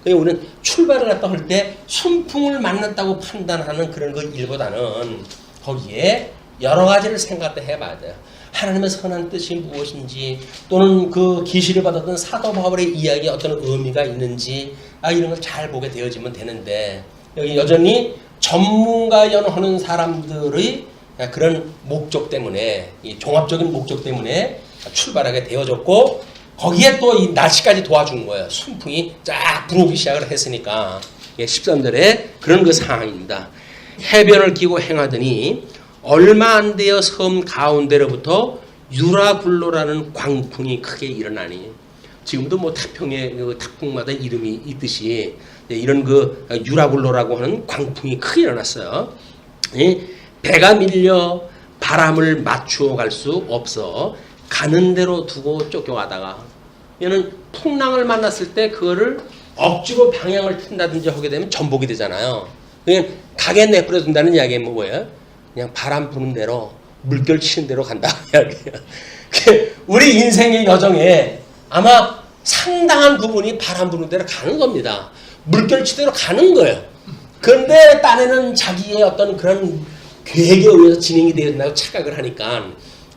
그러니까 우리는 출발을 갖다 할 때 순풍을 만났다고 판단하는 그런 거 일보다는 거기에 여러 가지를 생각해 해봐야 돼요. 하나님의 선한 뜻이 무엇인지 또는 그 계시를 받았던 사도 바울의 이야기에 어떤 의미가 있는지 이런 걸 잘 보게 되어지면 되는데 여기 여전히 전문가 연호하는 사람들의 그런 목적 때문에 이 종합적인 목적 때문에 출발하게 되어졌고 거기에 또 이 날씨까지 도와준 거예요. 순풍이 쫙 불어오기 시작을 했으니까 13절에 그런 그 상황입니다. 해변을 끼고 행하더니 얼마 안 되어 섬 가운데로부터 유라굴로라는 광풍이 크게 일어나니 지금도 뭐 태평에 그 탁풍마다 이름이 있듯이 이런 그 유라굴로라고 하는 광풍이 크게 일어났어요. 배가 밀려 바람을 맞추어 갈 수 없어 가는 대로 두고 쫓겨가다가 얘는 풍랑을 만났을 때 그거를 억지로 방향을 튼다든지 하게 되면 전복이 되잖아요. 그냥 가게 내버려 둔다는 이야기는 뭐예요? 그냥 바람 부는 대로 물결 치는 대로 간다 이야기예요. 우리 인생의 여정에 아마 상당한 부분이 바람 부는 대로 가는 겁니다. 물결 치대로 가는 거예요. 그런데 딴에는 자기의 어떤 그런 계획에 의해서 진행이 되어 된다고 착각을 하니까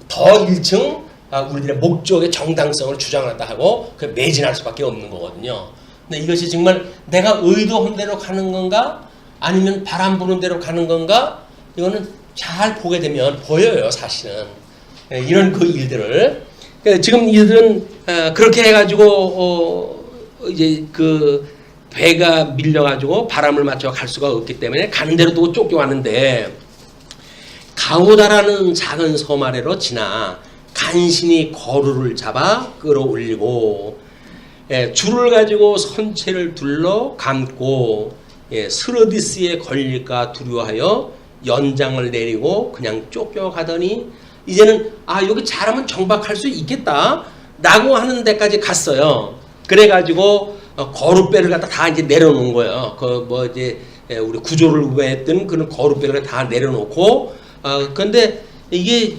더 일층 우리들의 목적의 정당성을 주장한다 하고 매진할 수밖에 없는 거거든요. 근데 이것이 정말 내가 의도한 대로 가는 건가 아니면 바람 부는 대로 가는 건가 이거는 잘 보게 되면 보여요. 사실은 이런 그 일들을 지금 이들은 그렇게 해가지고 이제 그 배가 밀려가지고 바람을 맞춰 갈 수가 없기 때문에 가는 대로 두고 쫓겨왔는데 가우다라는 작은 섬 아래로 지나 간신히 거루를 잡아 끌어올리고 줄을 가지고 선체를 둘러 감고 스르디스에 걸릴까 두려워하여 연장을 내리고 그냥 쫓겨가더니 이제는 여기 잘하면 정박할 수 있겠다 라고 하는 데까지 갔어요. 그래가지고 거룻배를 갖다 다 이제 내려놓은 거예요. 그 뭐 이제 우리 구조를 구했던 그런 거룻배를 다 내려놓고 근데 이게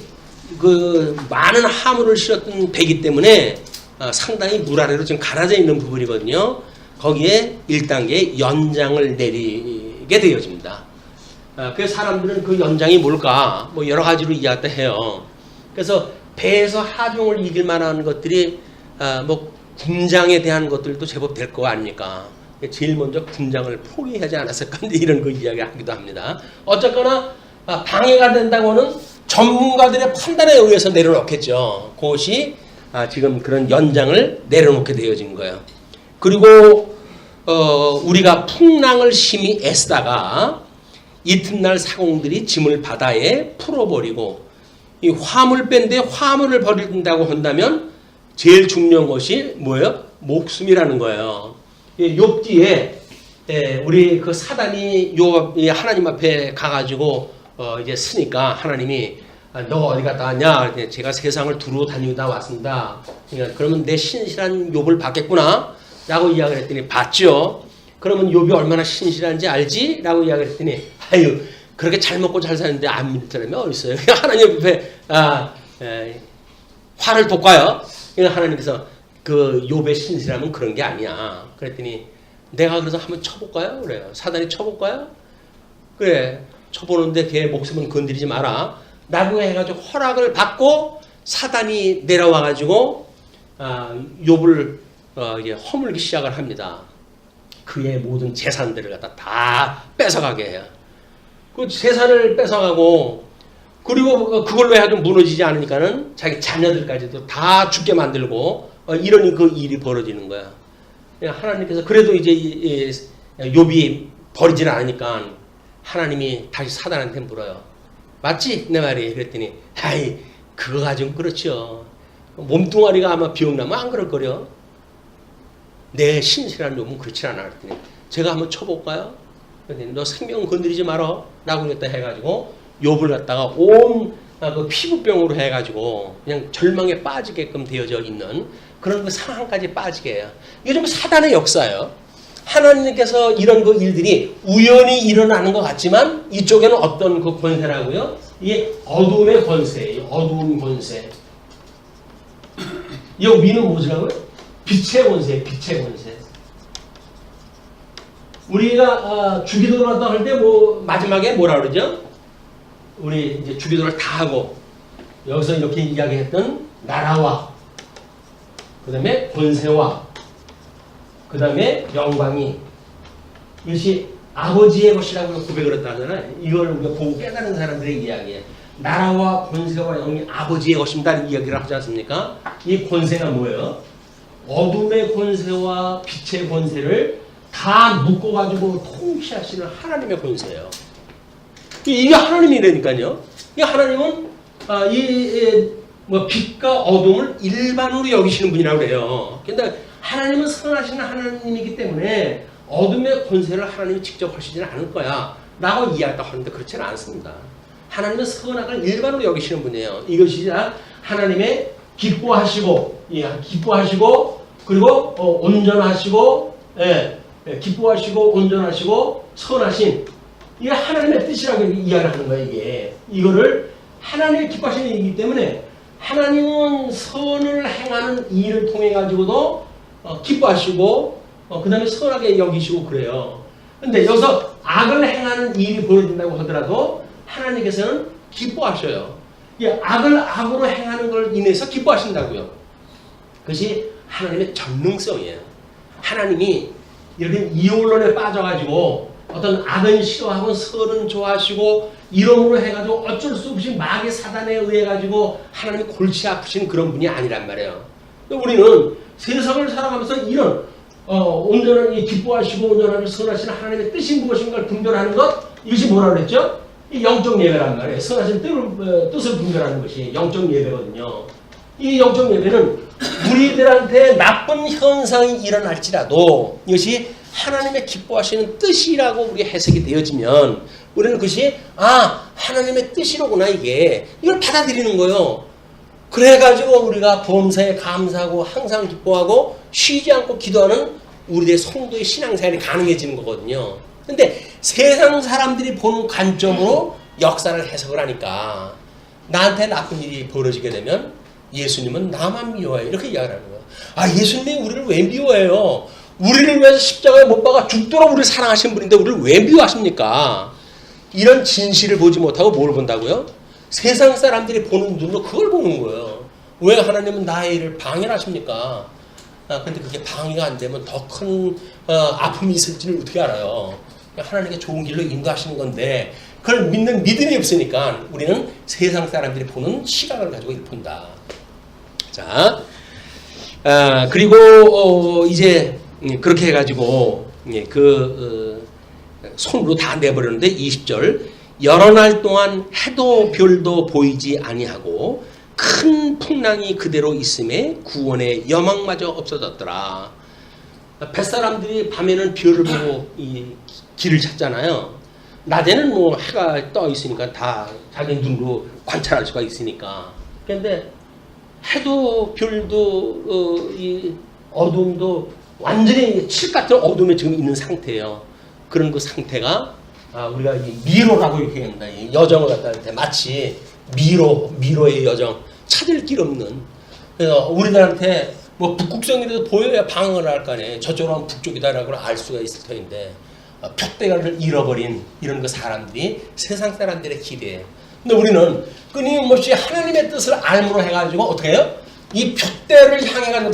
그 많은 화물을 실었던 배기 때문에 상당히 물 아래로 지금 가라져 있는 부분이거든요. 거기에 1단계 연장을 내리게 되어집니다. 그래서 사람들은 그 연장이 뭘까 뭐 여러 가지로 이야기도 해요. 그래서 배에서 하중을 이길 만한 것들이 뭐 군장에 대한 것들도 제법 될 거 아닙니까? 제일 먼저 군장을 포기하지 않았을까 이런 그 이야기 하기도 합니다. 어쨌거나 방해가 된다고는 전문가들의 판단에 의해서 내려놓겠죠. 그것이 지금 그런 연장을 내려놓게 되어진 거예요. 그리고 우리가 풍랑을 심히 애쓰다가 이튿날 사공들이 짐을 바다에 풀어버리고 이 화물배인데 화물을 버린다고 한다면 제일 중요한 것이 뭐예요? 목숨이라는 거예요. 욥기에 우리 그 사단이 하나님 앞에 가가지고 이제 쓰니까 하나님이 너 어디 갔다 왔냐? 제가 세상을 두루 다니다 왔습니다. 그러니까 그러면 내 신실한 욥을 봤겠구나 라고 이야기를 했더니 봤죠. 그러면 욥이 얼마나 신실한지 알지? 라고 이야기를 했더니 아유 그렇게 잘 먹고 잘 사는데 안 믿을 사람이 어디 있어요? 하나님 앞에 화를 돋궈요. 하나님께서 그 욥의 신실함은 그런 게 아니야. 그랬더니 내가 그래서 한번 쳐볼까요? 그래요. 사단이 쳐볼까요? 그래. 쳐보는데 걔 목숨은 건드리지 마라. 라고 해가지고 허락을 받고 사단이 내려와가지고 욥을 이제 허물기 시작을 합니다. 그의 모든 재산들을 갖다 다 뺏어가게 해요. 그 재산을 뺏어가고 그리고 그걸로 해가지고 무너지지 않으니까는 자기 자녀들까지도 다 죽게 만들고 이러니 그 일이 벌어지는 거야. 하나님께서 그래도 이제 욥이 버리질 않으니까 하나님이 다시 사단한테 물어요. 맞지? 내 말이. 그랬더니 아이 그거 가지고 그렇죠. 몸뚱아리가 아마 비옥나면 안 그럴 거려. 내 신실한 욥은 그렇지 않아. 그랬더니 제가 한번 쳐볼까요? 그랬더니 너 생명 건드리지 마라 라고 그랬다 해가지고 욥을 갖다가 온 그 피부병으로 해가지고 그냥 절망에 빠지게끔 되어져 있는 그런 그 상황까지 빠지게 해요. 이게 좀 사단의 역사예요. 하나님께서 이런 그 일들이 우연히 일어나는 것 같지만 이쪽에는 어떤 그 권세라고요? 이게 어둠의 권세예요. 어두운 권세. 이 위는 뭐라고요? 빛의 권세, 빛의 권세. 우리가 주기도를 할 때 뭐 마지막에 뭐라 그러죠? 우리 이제 주기도를 다 하고 여기서 이렇게 이야기했던 나라와 그 다음에 권세와 그 다음에 영광이 이것이 아버지의 것이라고 고백을 했다잖아요. 이걸 우리가 보고 깨달은 사람들의 이야기예요. 나라와 권세와 영광이 아버지의 것입니다. 이야기를 하지 않습니까? 이 권세가 뭐예요? 어둠의 권세와 빛의 권세를 다 묶어가지고 통치하시는 하나님의 권세예요. 이게 하나님이라니까요. 이 하나님은 뭐 빛과 어둠을 일반으로 여기시는 분이라고 그래요. 근데 하나님은 선하신 하나님이기 때문에 어둠의 권세를 하나님이 직접 하시지는 않을 거야 라고 이야기하고 하는데 그렇지는 않습니다. 하나님은 선악을 일반으로 여기시는 분이에요. 이것이 하나님의 기뻐하시고 그리고 온전하시고 기뻐하시고 온전하시고 선하신 이게 하나님의 뜻이라고 이야기를 하는 거예요. 이거를 하나님의 기뻐하시는 일이기 때문에 하나님은 선을 행하는 일을 통해 가지고도 기뻐하시고 그 다음에 선하게 여기시고 그래요. 근데 여기서 악을 행하는 일이 벌어진다고 하더라도 하나님께서는 기뻐하셔요. 이 악을 악으로 행하는 걸 인해서 기뻐하신다고요. 그것이 하나님의 전능성이에요. 하나님이 이렇게 이혼론에 빠져가지고 어떤 악은 싫어하고 선은 좋아하시고 이름으로 해가지고 어쩔 수 없이 마귀 사단에 의해 가지고 하나님이 골치 아프신 그런 분이 아니란 말이에요. 우리는 세상을 살아가면서 이런 온전한 이 기뻐하시고 온전하고 선하신 하나님의 뜻이 무엇인가를 분별하는 것, 이것이 뭐라고 그랬죠? 이 영적 예배란 말이에요. 선하신 뜻을 분별하는 것이 영적 예배거든요. 이 영적 예배는 우리들한테 나쁜 현상이 일어날지라도 이것이 하나님의 기뻐하시는 뜻이라고 우리 해석이 되어지면 우리는 그것이 하나님의 뜻이로구나 이걸 받아들이는 거예요. 그래가지고 우리가 범사에 감사하고 항상 기뻐하고 쉬지 않고 기도하는 우리의 성도의 신앙생활이 가능해지는 거거든요. 근데 세상 사람들이 보는 관점으로 역사를 해석을 하니까 나한테 나쁜 일이 벌어지게 되면 예수님은 나만 미워해요. 이렇게 이야기를 하는 거예요. 예수님이 우리를 왜 미워해요? 우리를 위해서 십자가에 못 박아 죽도록 우리를 사랑하신 분인데 우리를 왜 미워하십니까? 이런 진실을 보지 못하고 뭘 본다고요? 세상 사람들이 보는 눈으로 그걸 보는 거예요. 왜 하나님은 나의 일을 방해를 하십니까? 근데 그게 방해가 안 되면 더 큰 아픔이 있을지를 어떻게 알아요? 하나님께 좋은 길로 인도하시는 건데 그걸 믿는 믿음이 없으니까 우리는 세상 사람들이 보는 시각을 가지고 본다. 자, 그리고 이제 그렇게 해가지고 손으로 다 내버렸는데 20절 여러 날 동안 해도 별도 보이지 아니하고 큰 풍랑이 그대로 있음에 구원의 여망마저 없어졌더라. 뱃사람들이 밤에는 별을 보고 이 길을 찾잖아요. 낮에는 뭐 해가 떠 있으니까 다 자기 눈으로 관찰할 수가 있으니까. 그런데 해도 별도 이 어둠도 완전히 칠 같은 어둠에 지금 있는 상태예요. 그런 그 상태가 우리가 이 미로라고 이렇게 합니다. 이 여정을 갖다 할 때 마치 미로의 여정, 찾을 길 없는. 그래서 우리들한테 뭐 북극성이라도 보여야 방황을 할 거 아니에요. 저쪽으로 하면 북쪽이다라고 알 수가 있을 터인데 푯대가를 잃어버린 이런 그 사람들이 세상 사람들의 길이에요. 근데 우리는 끊임없이 하나님의 뜻을 알므로 해가지고 어떻게 해요? 이 푯대를 향해가지고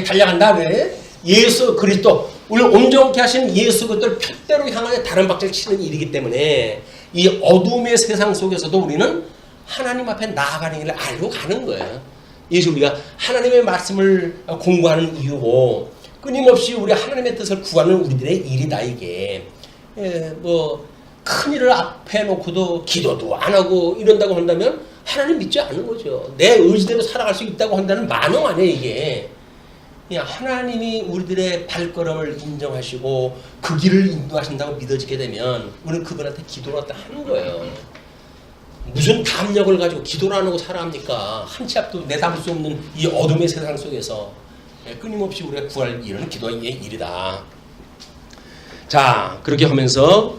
달려간 다음에 예수 그리스도 우리를 온전케 하신 예수 그리스도를 푯대로 향하여 다른 박자를 치는 일이기 때문에 이 어둠의 세상 속에서도 우리는 하나님 앞에 나아가는 길을 알고 가는 거예요. 이것이 우리가 하나님의 말씀을 공부하는 이유고 끊임없이 우리 하나님의 뜻을 구하는 우리들의 일이다 이게. 뭐 큰일을 앞에 놓고도 기도도 안 하고 이런다고 한다면 하나님 믿지 않는 거죠. 내 의지대로 살아갈 수 있다고 한다는 만용 아니에요 이게. 하나님이 우리들의 발걸음을 인정하시고 그 길을 인도하신다고 믿어지게 되면 우리는 그분한테 기도를 하는 거예요. 무슨 담력을 가지고 기도를 안 하고 살아합니까? 한 치 앞도 내다볼 수 없는 이 어둠의 세상 속에서 끊임없이 우리가 구할 일은 기도의 일이다. 자, 그렇게 하면서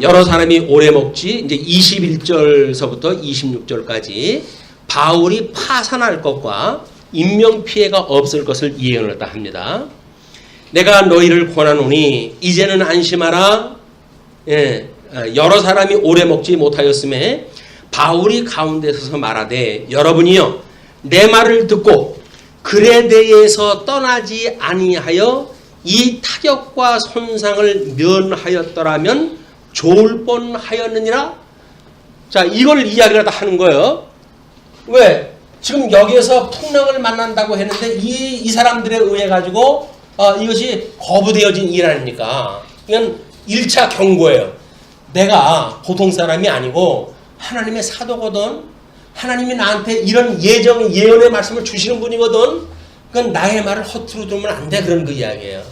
여러 사람이 오래 먹지 이제 21절서부터 26절까지 바울이 파산할 것과 인명피해가 없을 것을 예언을 했다 합니다. 내가 너희를 권하노니 이제는 안심하라. 여러 사람이 오래 먹지 못하였음에 바울이 가운데 서서 말하되 여러분이여 내 말을 듣고 글에 대해서 떠나지 아니하여 이 타격과 손상을 면하였더라면 좋을 뻔하였느니라. 자, 이걸 이야기를 하는 거예요. 왜? 지금 여기에서 풍랑을 만난다고 했는데 이 사람들에 의해 가지고 이것이 거부되어진 일 아닙니까? 이건 1차 경고예요. 내가 보통 사람이 아니고 하나님의 사도거든. 하나님이 나한테 이런 예언의 말씀을 주시는 분이거든. 그건 나의 말을 허투루 들으면 안 돼. 그런 그 이야기예요.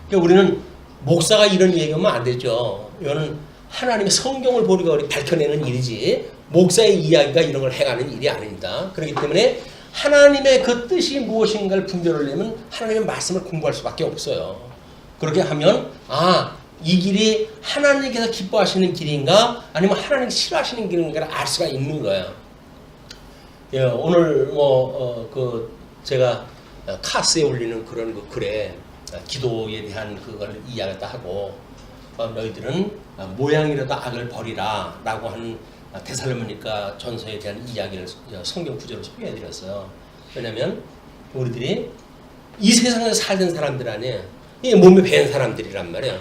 그러니까 우리는 목사가 이런 얘기하면 안 되죠. 이거는 하나님의 성경을 보리가 밝혀내는 일이지 목사의 이야기가 이런 걸 해가는 일이 아닙니다. 그렇기 때문에 하나님의 그 뜻이 무엇인가를 분별을 내면 하나님의 말씀을 공부할 수밖에 없어요. 그렇게 하면 이 길이 하나님께서 기뻐하시는 길인가 아니면 하나님 싫어하시는 길인가를 알 수가 있는 거예요. 오늘 제가 카스에 올리는 그런 그 글에 기도에 대한 그걸 이야기했다 하고 너희들은 모양이라도 악을 버리라 라고 하는 데살로니가 전서에 대한 이야기를 성경 구절로 소개해드렸어요. 왜냐하면 우리들이 이 세상에서 살던 사람들 안에 이 몸에 배인 사람들이란 말이에요.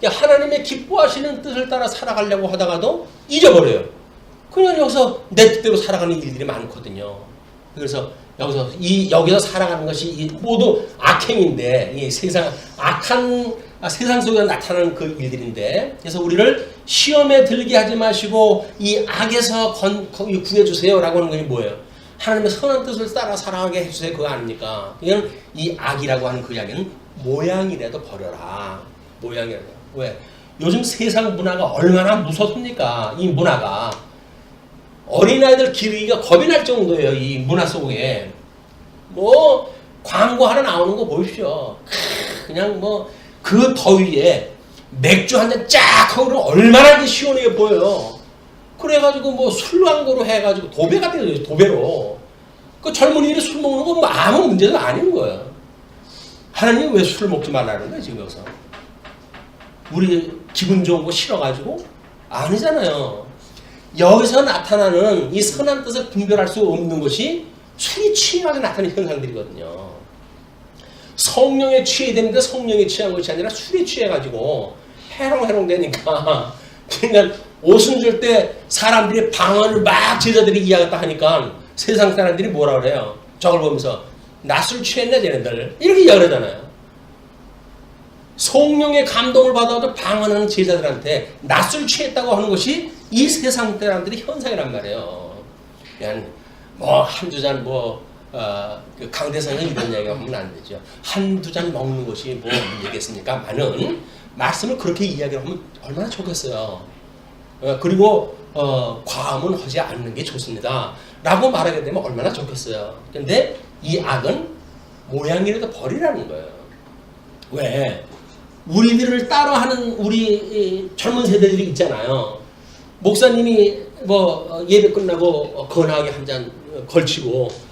하나님의 기뻐하시는 뜻을 따라 살아가려고 하다가도 잊어버려요. 그냥 여기서 내 뜻대로 살아가는 일들이 많거든요. 그래서 여기서 살아가는 것이 모두 악행인데, 이 세상, 세상 속에 나타나는 그 일들인데, 그래서 우리를 시험에 들게 하지 마시고, 이 악에서 구해주세요. 라고 하는 것이 뭐예요? 하나님의 선한 뜻을 따라 살아가게 해주세요. 그거 아닙니까? 이건 이 악이라고 하는 그 이야기는 모양이라도 버려라. 모양이라도. 왜? 요즘 세상 문화가 얼마나 무섭습니까? 이 문화가. 어린아이들 기르기가 겁이 날 정도예요. 이 문화 속에. 뭐 광고 하나 나오는 거 보십시오. 그냥 뭐 그 더위에 맥주 한 잔 쫙 하고 얼마나 시원해 보여요. 그래가지고 뭐 술 광고로 해가지고 도배가 되죠. 도배로. 그 젊은이들이 술 먹는 건 뭐 아무 문제도 아닌 거예요. 하나님이 왜 술을 먹지 말라는 거예요, 지금 여기서? 우리 기분 좋은 거 싫어가지고? 아니잖아요. 여기서 나타나는 이 선한 뜻을 분별할 수 없는 것이 술이 취하게 나타나는 현상들이거든요. 성령에 취해야 되는데 성령에 취한 것이 아니라 술에 취해가지고 해롱해롱 되니까 그러니까 오순절 때 사람들이 방언을 막 제자들이 이야기했다 하니까 세상 사람들이 뭐라 그래요? 저걸 보면서 낮술 취했네 쟤네들 이렇게 이야기를 하잖아요. 성령의 감동을 받아도 방언하는 제자들한테 낮술 취했다고 하는 것이 이 세상 사람들의 현상이란 말이에요. 그냥 뭐 한두 잔 그 강대상은 이런 이야기가 하면 안 되죠. 한두 잔 먹는 것이 뭐 문제겠습니까? 많은 말씀을 그렇게 이야기를 하면 얼마나 좋겠어요. 그리고 과음은 하지 않는 게 좋습니다. 라고 말하게 되면 얼마나 좋겠어요. 근데 이 악은 모양이라도 버리라는 거예요. 왜? 우리들을 따라하는 우리 젊은 세대들이 있잖아요. 목사님이 뭐 예배 끝나고 건하게 한 잔 걸치고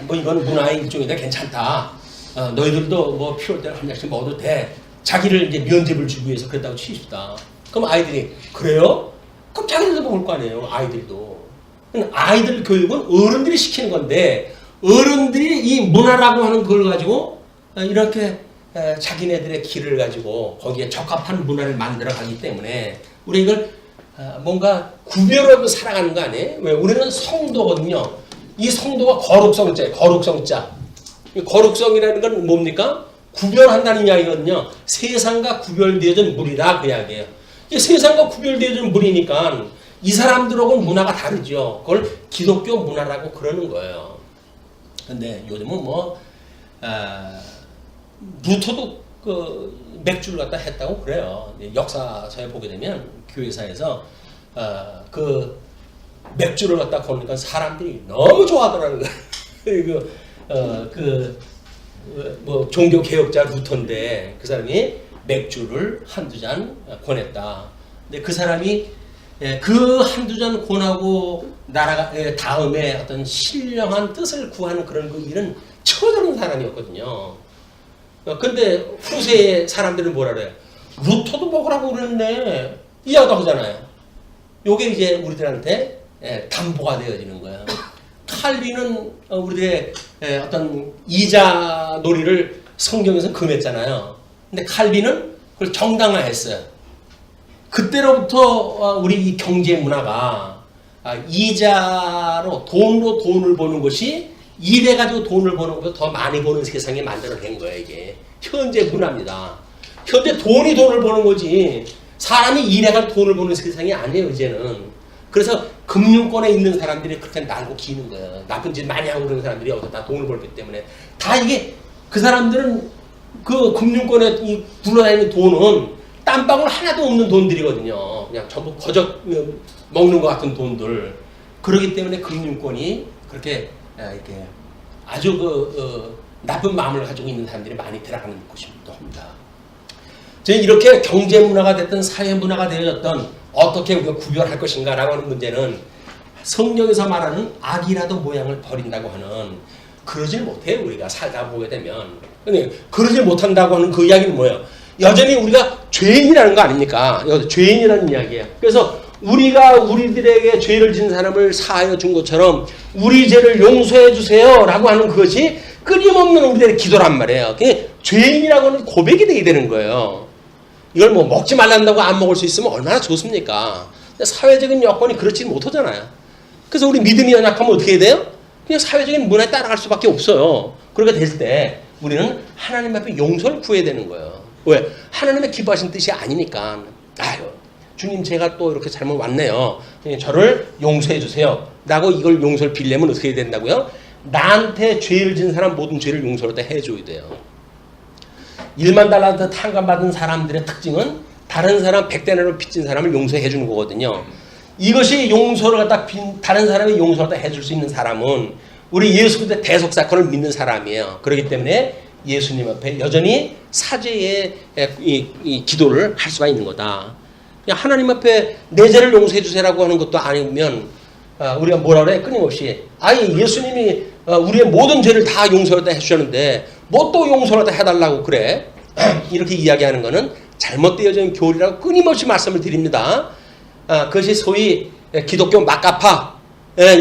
뭐 이건 문화의 일종이다 괜찮다. 너희들도 뭐 필요할 때 한 잔씩 먹어도 돼. 자기를 이제 면죄부를 주기 위해서 그랬다고 치십시다. 그럼 아이들이 그래요? 그럼 자기들도 먹을 거 아니에요. 아이들도. 아이들 교육은 어른들이 시키는 건데 어른들이 이 문화라고 하는 걸 가지고 이렇게 자기네들의 길을 가지고 거기에 적합한 문화를 만들어 가기 때문에 우리 이걸 뭔가 구별하고 살아가는 거 아니에요? 왜? 우리는 성도거든요. 이 성도가 거룩성자예요. 거룩성자. 이 거룩성이라는 건 뭡니까? 구별한다는 이야기거든요. 세상과 구별되어진 물이다 그 이야기예요. 세상과 구별되어진 물이니까 이 사람들하고는 문화가 다르죠. 그걸 기독교 문화라고 그러는 거예요. 근데 요즘은 루터도 그 맥주를 갖다 했다고 그래요. 역사서에 보게 되면 교회사에서 그 맥주를 갖다 거니까 사람들이 너무 좋아하더라는 거예요. 뭐 종교 개혁자 루터인데 그 사람이 맥주를 한두 잔 권했다. 근데 그 사람이 그 한두 잔 권하고 나라가 다음에 어떤 신령한 뜻을 구하는 그런 그 일은 처절한 사람이었거든요. 근데 후세의 사람들은 뭐라 그래요? 루터도 먹으라고 그랬네. 이야기도 하잖아요. 요게 이제 우리들한테 담보가 되어지는 거예요. 칼빈은 우리들의 어떤 이자 놀이를 성경에서 금했잖아요. 근데 칼빈은 그걸 정당화했어요. 그때로부터 우리 이 경제 문화가 이자로 돈으로 돈을 버는 것이 일해가지고 돈을 버는 것보다 더 많이 버는 세상에 만들어낸 거예요. 이게 현재 문화입니다. 현재 돈이 돈을 버는 거지 사람이 일해가지고 돈을 버는 세상이 아니에요. 이제는. 그래서 금융권에 있는 사람들이 그렇게 날고 기는 거예요. 나쁜 짓 많이 하고 그러는 사람들이 여기서 다 돈을 벌기 때문에 다 이게 그 사람들은 그 금융권에 굴러다니는 돈은 땀방울 하나도 없는 돈들이거든요. 그냥 전부 거저 먹는 것 같은 돈들. 그렇기 때문에 금융권이 그렇게 이렇게 아주 나쁜 마음을 가지고 있는 사람들이 많이 들어가는 곳이기도 합니다. 저는 이렇게 경제 문화가 됐든 사회 문화가 되어졌던 어떻게 우리가 구별할 것인가라고 하는 문제는 성경에서 말하는 악이라도 모양을 버린다고 하는 그러질 못해요. 우리가 살다 보게 되면. 근데 그러질 못한다고 하는 그 이야기는 뭐예요? 여전히 우리가 죄인이라는 거 아닙니까? 죄인이라는 이야기예요. 그래서 우리가 우리들에게 죄를 지은 사람을 사하여 준 것처럼 우리 죄를 용서해 주세요 라고 하는 그것이 끊임없는 우리들의 기도란 말이에요. 죄인이라고 하는 고백이 되게 되는 거예요. 이걸 뭐 먹지 말란다고 안 먹을 수 있으면 얼마나 좋습니까? 근데 사회적인 여건이 그렇지 못하잖아요. 그래서 우리 믿음이 연약하면 어떻게 해야 돼요? 그냥 사회적인 문화에 따라갈 수밖에 없어요. 그렇게 될 때 우리는 하나님 앞에 용서를 구해야 되는 거예요. 왜? 하나님의 기뻐하신 뜻이 아니니까. 아유, 주님 제가 또 이렇게 잘못 왔네요. 저를 용서해 주세요. 라고 이걸 용서를 빌려면 어떻게 해야 된다고요? 나한테 죄를 지은 사람 모든 죄를 용서를 다 해줘야 돼요. 1만 달란트 탕감받은 사람들의 특징은 다른 사람 100데나리온 빚진 사람을 용서해 주는 거거든요. 이것이 용서를 갖다 다른 사람이 용서를 갖다 해줄 수 있는 사람은 우리 예수 그리스도의 대속 사건을 믿는 사람이에요. 그렇기 때문에 예수님 앞에 여전히 사죄의 이 기도를 할 수가 있는 거다. 하나님 앞에 내 죄를 용서해 주세요라고 하는 것도 아니면 우리가 뭐라 그래? 끊임없이 아니 예수님이 우리의 모든 죄를 다 용서를 다 해주셨는데 뭐 또 용서를 다 해달라고 그래? 이렇게 이야기하는 것은 잘못되어진 교리라고 끊임없이 말씀을 드립니다. 그것이 소위 기독교 막가파,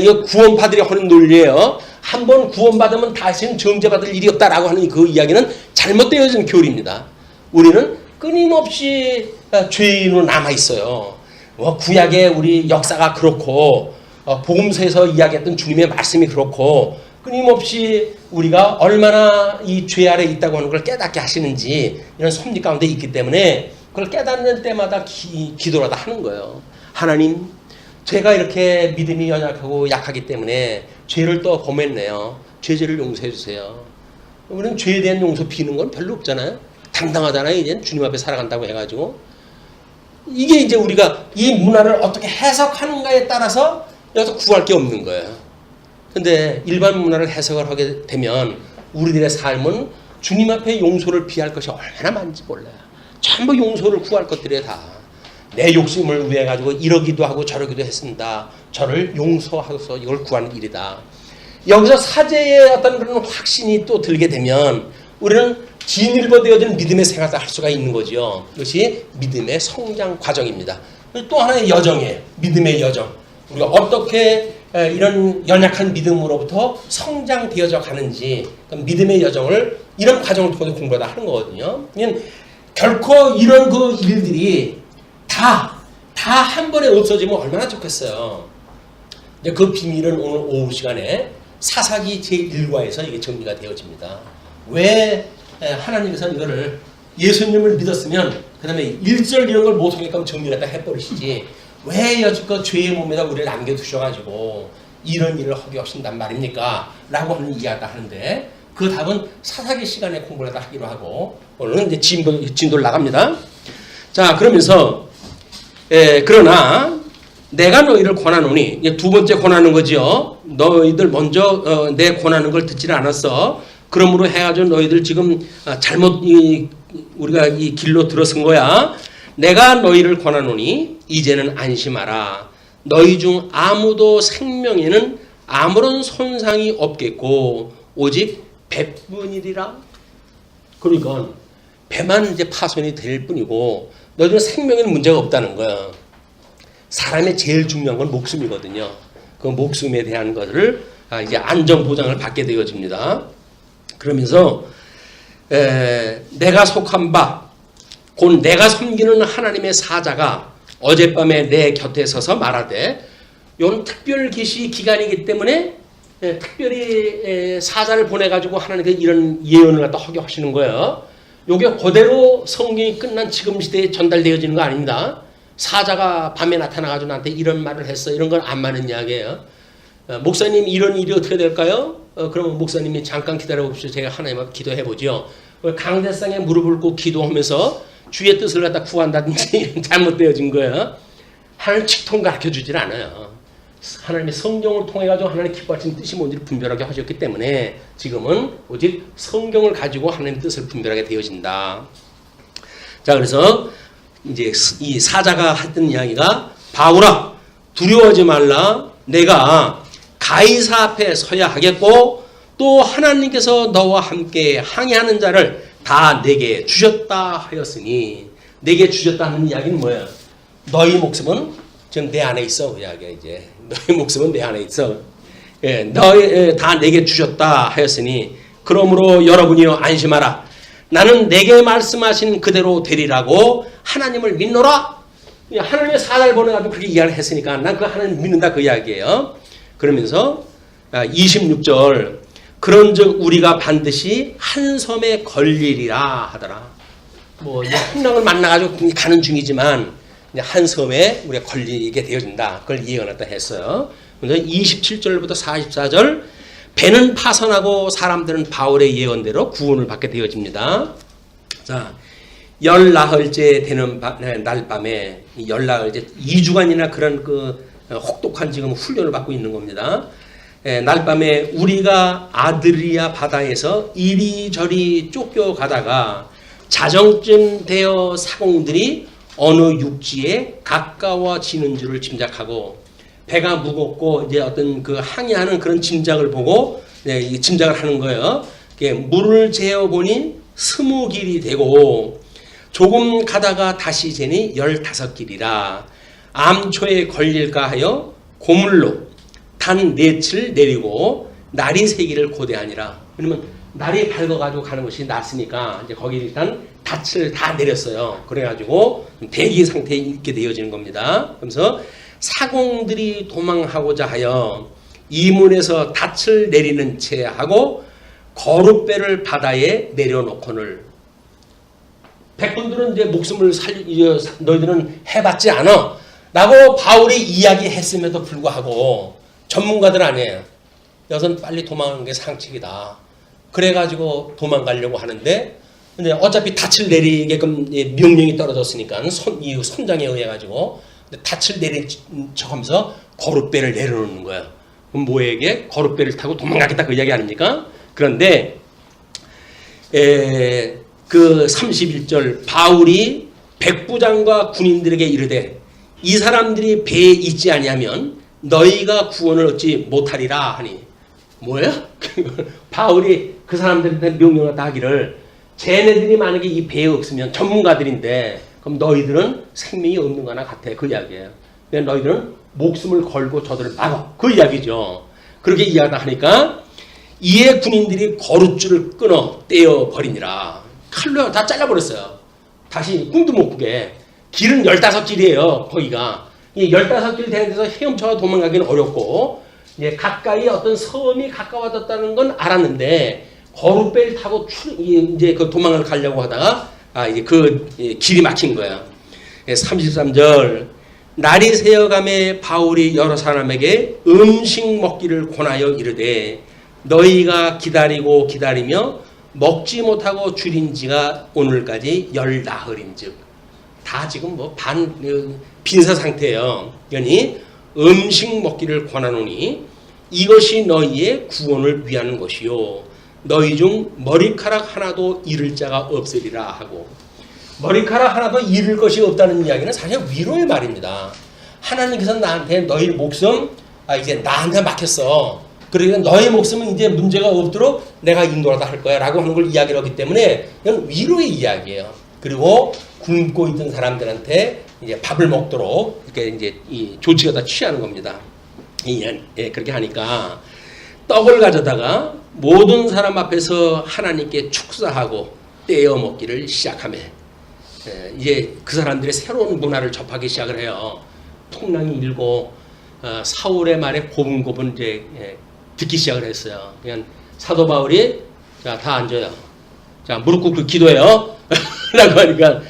이거 구원파들이 하는 논리예요. 한번 구원받으면 다시는 정죄받을 일이 없다라고 하는 그 이야기는 잘못되어진 교리입니다. 우리는 끊임없이 죄인으로 남아있어요. 구약의 우리 역사가 그렇고 복음서에서 이야기했던 주님의 말씀이 그렇고 끊임없이 우리가 얼마나 이 죄 아래 있다고 하는 걸 깨닫게 하시는지 이런 섭리 가운데 있기 때문에 그걸 깨닫는 때마다 기도라도 하는 거예요. 하나님, 제가 이렇게 믿음이 연약하고 약하기 때문에 죄를 또 범했네요. 죄를 용서해 주세요. 우리는 죄에 대한 용서 비는 건 별로 없잖아요. 당당하잖아요. 이제 주님 앞에 살아간다고 해가지고. 이게 이제 우리가 이 문화를 어떻게 해석하는가에 따라서 여기서 구할 게 없는 거예요. 근데 일반 문화를 해석을 하게 되면 우리들의 삶은 주님 앞에 용서를 비할 것이 얼마나 많은지 몰라요. 전부 용서를 구할 것들이에요. 다. 내 욕심을 위해 가지고 이러기도 하고 저러기도 했습니다. 저를 용서하셔서 이걸 구하는 일이다. 여기서 사죄의 어떤 그런 확신이 또 들게 되면 우리는 진일보되어진 믿음의 생활을 할 수가 있는 거죠. 이것이 믿음의 성장 과정입니다. 또 하나의 여정이에요. 믿음의 여정. 우리가 어떻게 이런 연약한 믿음으로부터 성장되어져 가는지 믿음의 여정을 이런 과정을 통해서 공부하다 하는 거거든요. 결코 이런 그 일들이 다 한 번에 없어지면 얼마나 좋겠어요. 이제 그 비밀은 오늘 오후 시간에 사사기 제1과에서 이게 정리가 되어집니다. 왜 하나님께서 이거를 예수님을 믿었으면 그 다음에 1절 이런 걸 못하게끔 정리를 다 해버리시지 왜 여지껏 죄의 몸에다 우리를 남겨두셔가지고 이런 일을 하게 하신단 말입니까? 라고 하는 이야기를 하는데 그 답은 사사기 시간에 공부를 다 하기로 하고 오늘은 이제 진도를 나갑니다. 자, 그러면서 그러나 내가 너희를 권하노니 이제 두 번째 권하는 거지요. 너희들 먼저 내 권하는 걸 듣지는 않았어. 그러므로 해가지고 너희들 지금 잘못 우리가 이 길로 들어선 거야. 내가 너희를 권하노니 이제는 안심하라. 너희 중 아무도 생명에는 아무런 손상이 없겠고 오직 배뿐이리라. 그러니까 배만 이제 파손이 될 뿐이고 너희들은 생명에는 문제가 없다는 거야. 사람의 제일 중요한 건 목숨이거든요. 그 목숨에 대한 것을 이제 안전 보장을 받게 되어집니다. 그러면서 내가 속한 바 곧 내가 섬기는 하나님의 사자가 어젯밤에 내 곁에 서서 말하되 이건 특별 계시 기간이기 때문에 특별히 사자를 보내가지고 하나님께 이런 예언을 갖다 하게 하시는 거예요. 이게 그대로 성경이 끝난 지금 시대에 전달되어지는 거 아닙니다. 사자가 밤에 나타나가지고 나한테 이런 말을 했어. 이런 건 안 맞는 이야기예요. 목사님 이런 일이 어떻게 될까요? 그러면 목사님이 잠깐 기다려보십시오. 제가 하나님 앞에 기도해보죠. 강대상에 무릎을 꿇고 기도하면서 주의 뜻을 갖다 구한다든지 잘못되어진 거예요. 하나님 직통 가르쳐주질 않아요. 하나님의 성경을 통해가지고 하나님 기뻐하신 뜻이 뭔지를 분별하게 하셨기 때문에 지금은 오직 성경을 가지고 하나님의 뜻을 분별하게 되어진다. 자, 그래서 이제 이 사자가 했던 이야기가 바울아 두려워하지 말라. 내가 가이사 앞에 서야 하겠고 또 하나님께서 너와 함께 항해하는 자를 다 내게 주셨다 하였으니 내게 주셨다 하는 이야기는 뭐예요? 너희 목숨은 지금 내 안에 있어. 그 이야기야 이제. 너희 목숨은 내 안에 있어. 너희 다 내게 주셨다 하였으니 그러므로 여러분이여 안심하라. 나는 내게 말씀하신 그대로 되리라고 하나님을 믿노라. 하나님의 사자를 보내가지고 그렇게 이야기를 했으니까 난 그 하나님 믿는다 그 이야기예요. 그러면서 26절 그런즉 우리가 반드시 한 섬에 걸리리라 하더라. 뭐 풍랑을 만나가지고 가는 중이지만 한 섬에 우리가 걸리게 되어진다. 그걸 예언했다 했어요. 그래서 27절부터 44절 배는 파선하고 사람들은 바울의 예언대로 구원을 받게 되어집니다. 자, 열나흘째 되는 날밤에 열나흘째 2주간이나 그런 혹독한 지금 훈련을 받고 있는 겁니다. 날밤에 우리가 아드리아 바다에서 이리저리 쫓겨가다가 자정쯤 되어 사공들이 어느 육지에 가까워지는 줄을 짐작하고 배가 무겁고 이제 어떤 항해하는 그런 짐작을 보고 짐작을 하는 거예요. 물을 재어 보니 20길이 되고 조금 가다가 다시 재니 15길이라 암초에 걸릴까 하여 고물로 단 4칠 내리고 날이 새기를 고대하니라. 그러면 날이 밝아가지고 가는 것이 낫으니까 이제 거기 일단 닻을 다 내렸어요. 그래가지고 대기 상태에 있게 되어지는 겁니다. 그래서 사공들이 도망하고자 하여 이문에서 닻을 내리는 채 하고 거룻배를 바다에 내려놓거늘. 백군들은 이제 목숨을 너희들은 해봤지 않아 라고 바울이 이야기했음에도 불구하고 전문가들 아니에요. 여기서는 빨리 도망가는 게 상책이다. 그래가지고 도망가려고 하는데 근데 어차피 닻을 내리게끔 명령이 떨어졌으니까 선장에 의해가지고 닻을 내린 척하면서 거룻배를 내려놓는 거예요. 그럼 뭐에게 거룻배를 타고 도망가겠다 그 이야기 아닙니까? 그런데 그 31절 바울이 백부장과 군인들에게 이르되 이 사람들이 배에 있지 아니하면 너희가 구원을 얻지 못하리라 하니 뭐예요? 바울이 그 사람들한테 명령을 하기를 쟤네들이 만약에 이 배에 없으면 전문가들인데 그럼 너희들은 생명이 없는 거나 같아 그 이야기예요. 그러니까 너희들은 목숨을 걸고 저들을 막아 그 이야기죠. 그렇게 이야기하다 하니까 이에 군인들이 거룻줄을 끊어 떼어버리니라. 칼로 다 잘라버렸어요. 다시 꿈도 못 꾸게. 길은 15길이에요 거기가. 이 15길 되는 데서 헤엄쳐 도망가기는 어렵고 가까이 어떤 섬이 가까워졌다는 건 알았는데 거룻배를 타고 이제 그 도망을 가려고 하다가 이제 그 길이 막힌 거예요. 33절 날이 새어감에 바울이 여러 사람에게 음식 먹기를 권하여 이르되 너희가 기다리고 기다리며 먹지 못하고 줄인 지가 오늘까지 10나흘인즉 다 지금 뭐 빈사 상태예요. 그러니 음식 먹기를 권하노니 이것이 너희의 구원을 위한 것이요 너희 중 머리카락 하나도 잃을 자가 없으리라 하고 머리카락 하나도 잃을 것이 없다는 이야기는 사실 위로의 말입니다. 하나님께서 나한테 너희 목숨 이제 나한테 맡겼어. 그러니까 너의 목숨은 이제 문제가 없도록 내가 인도하다 할 거야 라고 하는 걸 이야기를 하기 때문에 이건 위로의 이야기예요. 그리고 굶고 있던 사람들한테 이제 밥을 먹도록 이렇게 이제 이 조치가 다 취하는 겁니다. 그렇게 하니까 떡을 가져다가 모든 사람 앞에서 하나님께 축사하고 떼어 먹기를 시작하며 이제 그 사람들의 새로운 문화를 접하기 시작을 해요. 풍랑이 일고 사울의 말에 고분고분 이제 듣기 시작을 했어요. 그냥 사도 바울이 자, 다 앉아요. 자, 무릎 꿇고 기도해요. 라고 하니까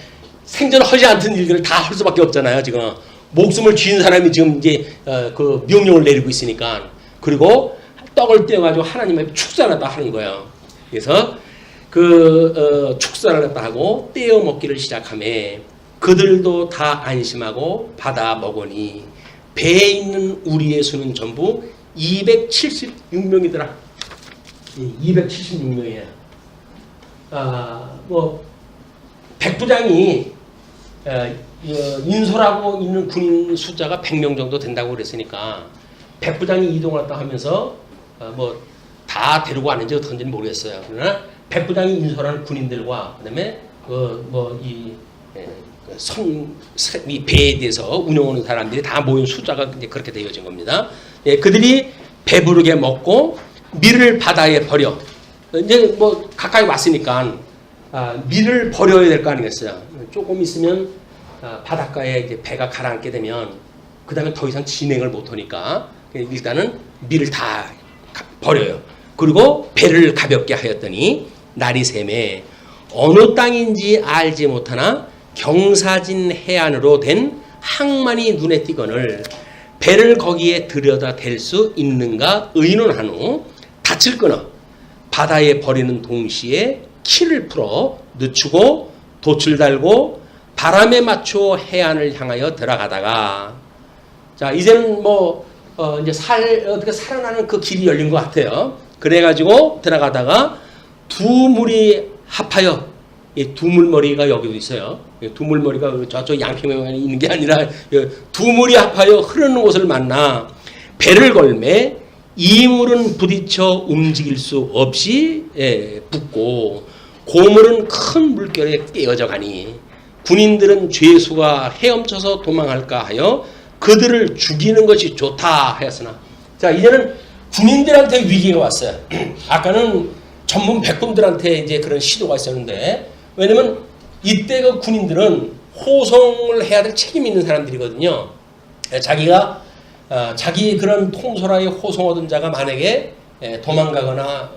생전하지 않던 일들을 다 할 수밖에 없잖아요. 지금 목숨을 쥐는 사람이 지금 이제 그 명령을 내리고 있으니까. 그리고 떡을 떼어가지고 하나님 앞에 축사를 했다 하는 거예요. 그래서 그 축사를 했다 하고 떼어 먹기를 시작하며 그들도 다 안심하고 받아 먹으니 배에 있는 우리의 수는 전부 276명이더라. 276명이에요. 뭐 백부장이 인솔하고 있는 군인 숫자가 100명 정도 된다고 그랬으니까 백부장이 이동했다 하면서 뭐 다 데리고 왔는지 어떤지는 모르겠어요. 그러나 백부장이 인솔하는 군인들과 그다음에 이 배에 대해서 운영하는 사람들이 다 모인 숫자가 이제 그렇게 되어진 겁니다. 그들이 배부르게 먹고 밀을 바다에 버려. 이제 뭐 가까이 왔으니까 밀을 버려야 될 거 아니겠어요. 조금 있으면 바닷가에 이제 배가 가라앉게 되면 그 다음에 더 이상 진행을 못하니까 일단은 밀을 다 버려요. 그리고 배를 가볍게 하였더니 날이 새매 어느 땅인지 알지 못하나 경사진 해안으로 된 항만이 눈에 띄거늘 배를 거기에 들여다 댈 수 있는가 의논한 후 닻을 끊어 바다에 버리는 동시에 키를 풀어 늦추고 돛을 달고 바람에 맞추어 해안을 향하여 들어가다가 자 이제는 이제 어떻게 살아나는 그 길이 열린 것 같아요. 그래가지고 들어가다가 두 물이 합하여 이 두물머리가 여기도 있어요. 두물머리가 저쪽 양평에 있는 게 아니라 두 물이 합하여 흐르는 곳을 만나 배를 걸매 이 물은 부딪혀 움직일 수 없이 붙고 고물은 큰 물결에 깨어져 가니 군인들은 죄수가 헤엄쳐서 도망할까 하여 그들을 죽이는 것이 좋다 하였으나 자 이제는 군인들한테 위기가 왔어요. 아까는 전문 백군들한테 이제 그런 시도가 있었는데 왜냐면 이때 그 군인들은 호송을 해야 될 책임이 있는 사람들이거든요. 자기가 자기 그런 통솔하에 호송 얻은 자가 만약에 도망가거나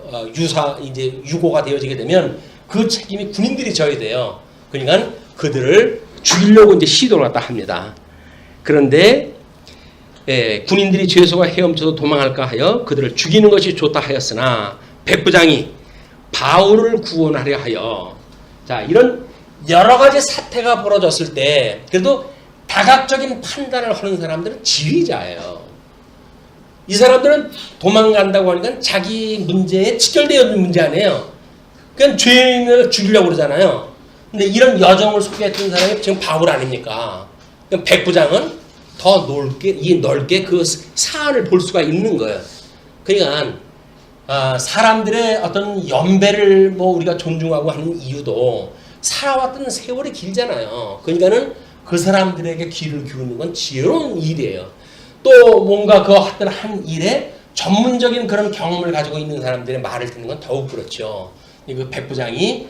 이제 유고가 되어지게 되면 그 책임이 군인들이 져야 돼요. 그러니까 그들을 죽이려고 이제 시도를 갖다 합니다. 그런데 군인들이 죄수가 헤엄쳐서 도망할까 하여 그들을 죽이는 것이 좋다 하였으나 백부장이 바울을 구원하려 하여 자 이런 여러 가지 사태가 벌어졌을 때 그래도 다각적인 판단을 하는 사람들은 지휘자예요. 이 사람들은 도망간다고 하니까 자기 문제에 직결되어 있는 문제 아니에요. 그냥 죄인을 죽이려고 그러잖아요. 근데 이런 여정을 소개했던 사람이 지금 바울 아닙니까? 그럼 백부장은 더 넓게 그 사안을 볼 수가 있는 거예요. 그러니까 사람들의 어떤 연배를 우리가 존중하고 하는 이유도 살아왔던 세월이 길잖아요. 그러니까는 그 사람들에게 귀를 기울이는 건 지혜로운 일이에요. 또 뭔가 그 어떤 한 일에 전문적인 그런 경험을 가지고 있는 사람들의 말을 듣는 건 더욱 그렇죠. 그 백부장이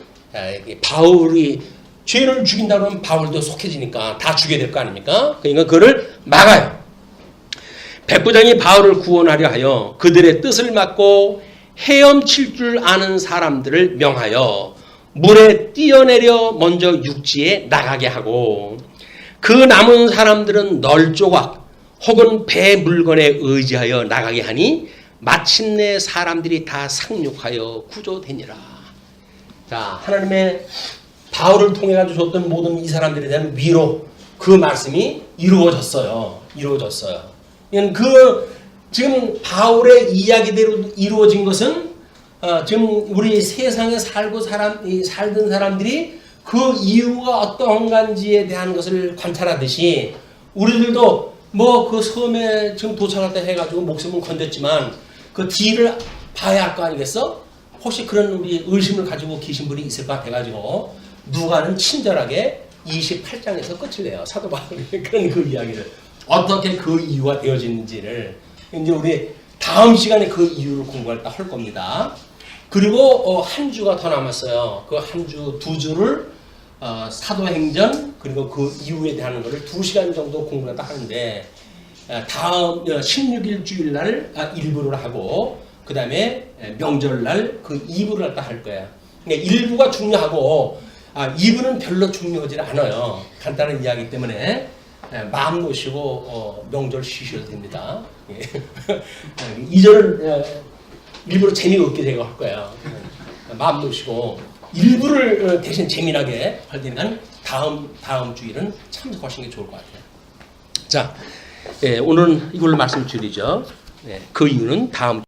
바울이 죄를 죽인다 그러면 바울도 속해지니까 다 죽여야 될 거 아닙니까? 그러니까 그를 막아요. 백부장이 바울을 구원하려 하여 그들의 뜻을 막고 헤엄칠 줄 아는 사람들을 명하여 물에 뛰어내려 먼저 육지에 나가게 하고 그 남은 사람들은 널조각 혹은 배 물건에 의지하여 나가게 하니 마침내 사람들이 다 상륙하여 구조되니라. 자, 하나님의 바울을 통해 가지고 줬던 모든 이 사람들에 대한 위로 그 말씀이 이루어졌어요. 지금 바울의 이야기대로 이루어진 것은 지금 우리 세상에 살던 사람들이 그 이유가 어떠한가지에 대한 것을 관찰하듯이 우리들도 그 섬에 지금 도착할 때 해가지고 목숨은 건졌지만 그 뒤를 봐야 할 거 아니겠어? 혹시 그런 우리 의심을 가지고 계신 분이 있을까 해가지고 누가는 친절하게 28장에서 끝을 내요. 사도 바울이 그런 그 이야기를 어떻게 그 이유가 되어지는지를 이제 우리 다음 시간에 그 이유를 공부할 때 할 겁니다. 그리고 한 주가 더 남았어요. 그 한 주, 두 주를 사도행전 그리고 그 이후에 대한 것을 2시간 정도 공부를 하는데 다음 16일 주일날 1부를 하고 그 다음에 명절날 그 2부를 할 거예요. 그러니까 1부가 중요하고 2부는 별로 중요하지 않아요. 간단한 이야기 때문에 마음 놓으시고 명절 쉬셔도 됩니다. 2절은 일부러 재미가 없게 제가 할 거예요. 마음 놓으시고 일부를 대신 재미나게 할 때는 다음 주일은 참석하시는 게 좋을 것 같아요. 자, 오늘은 이걸로 말씀드리죠. 그 이유는 다음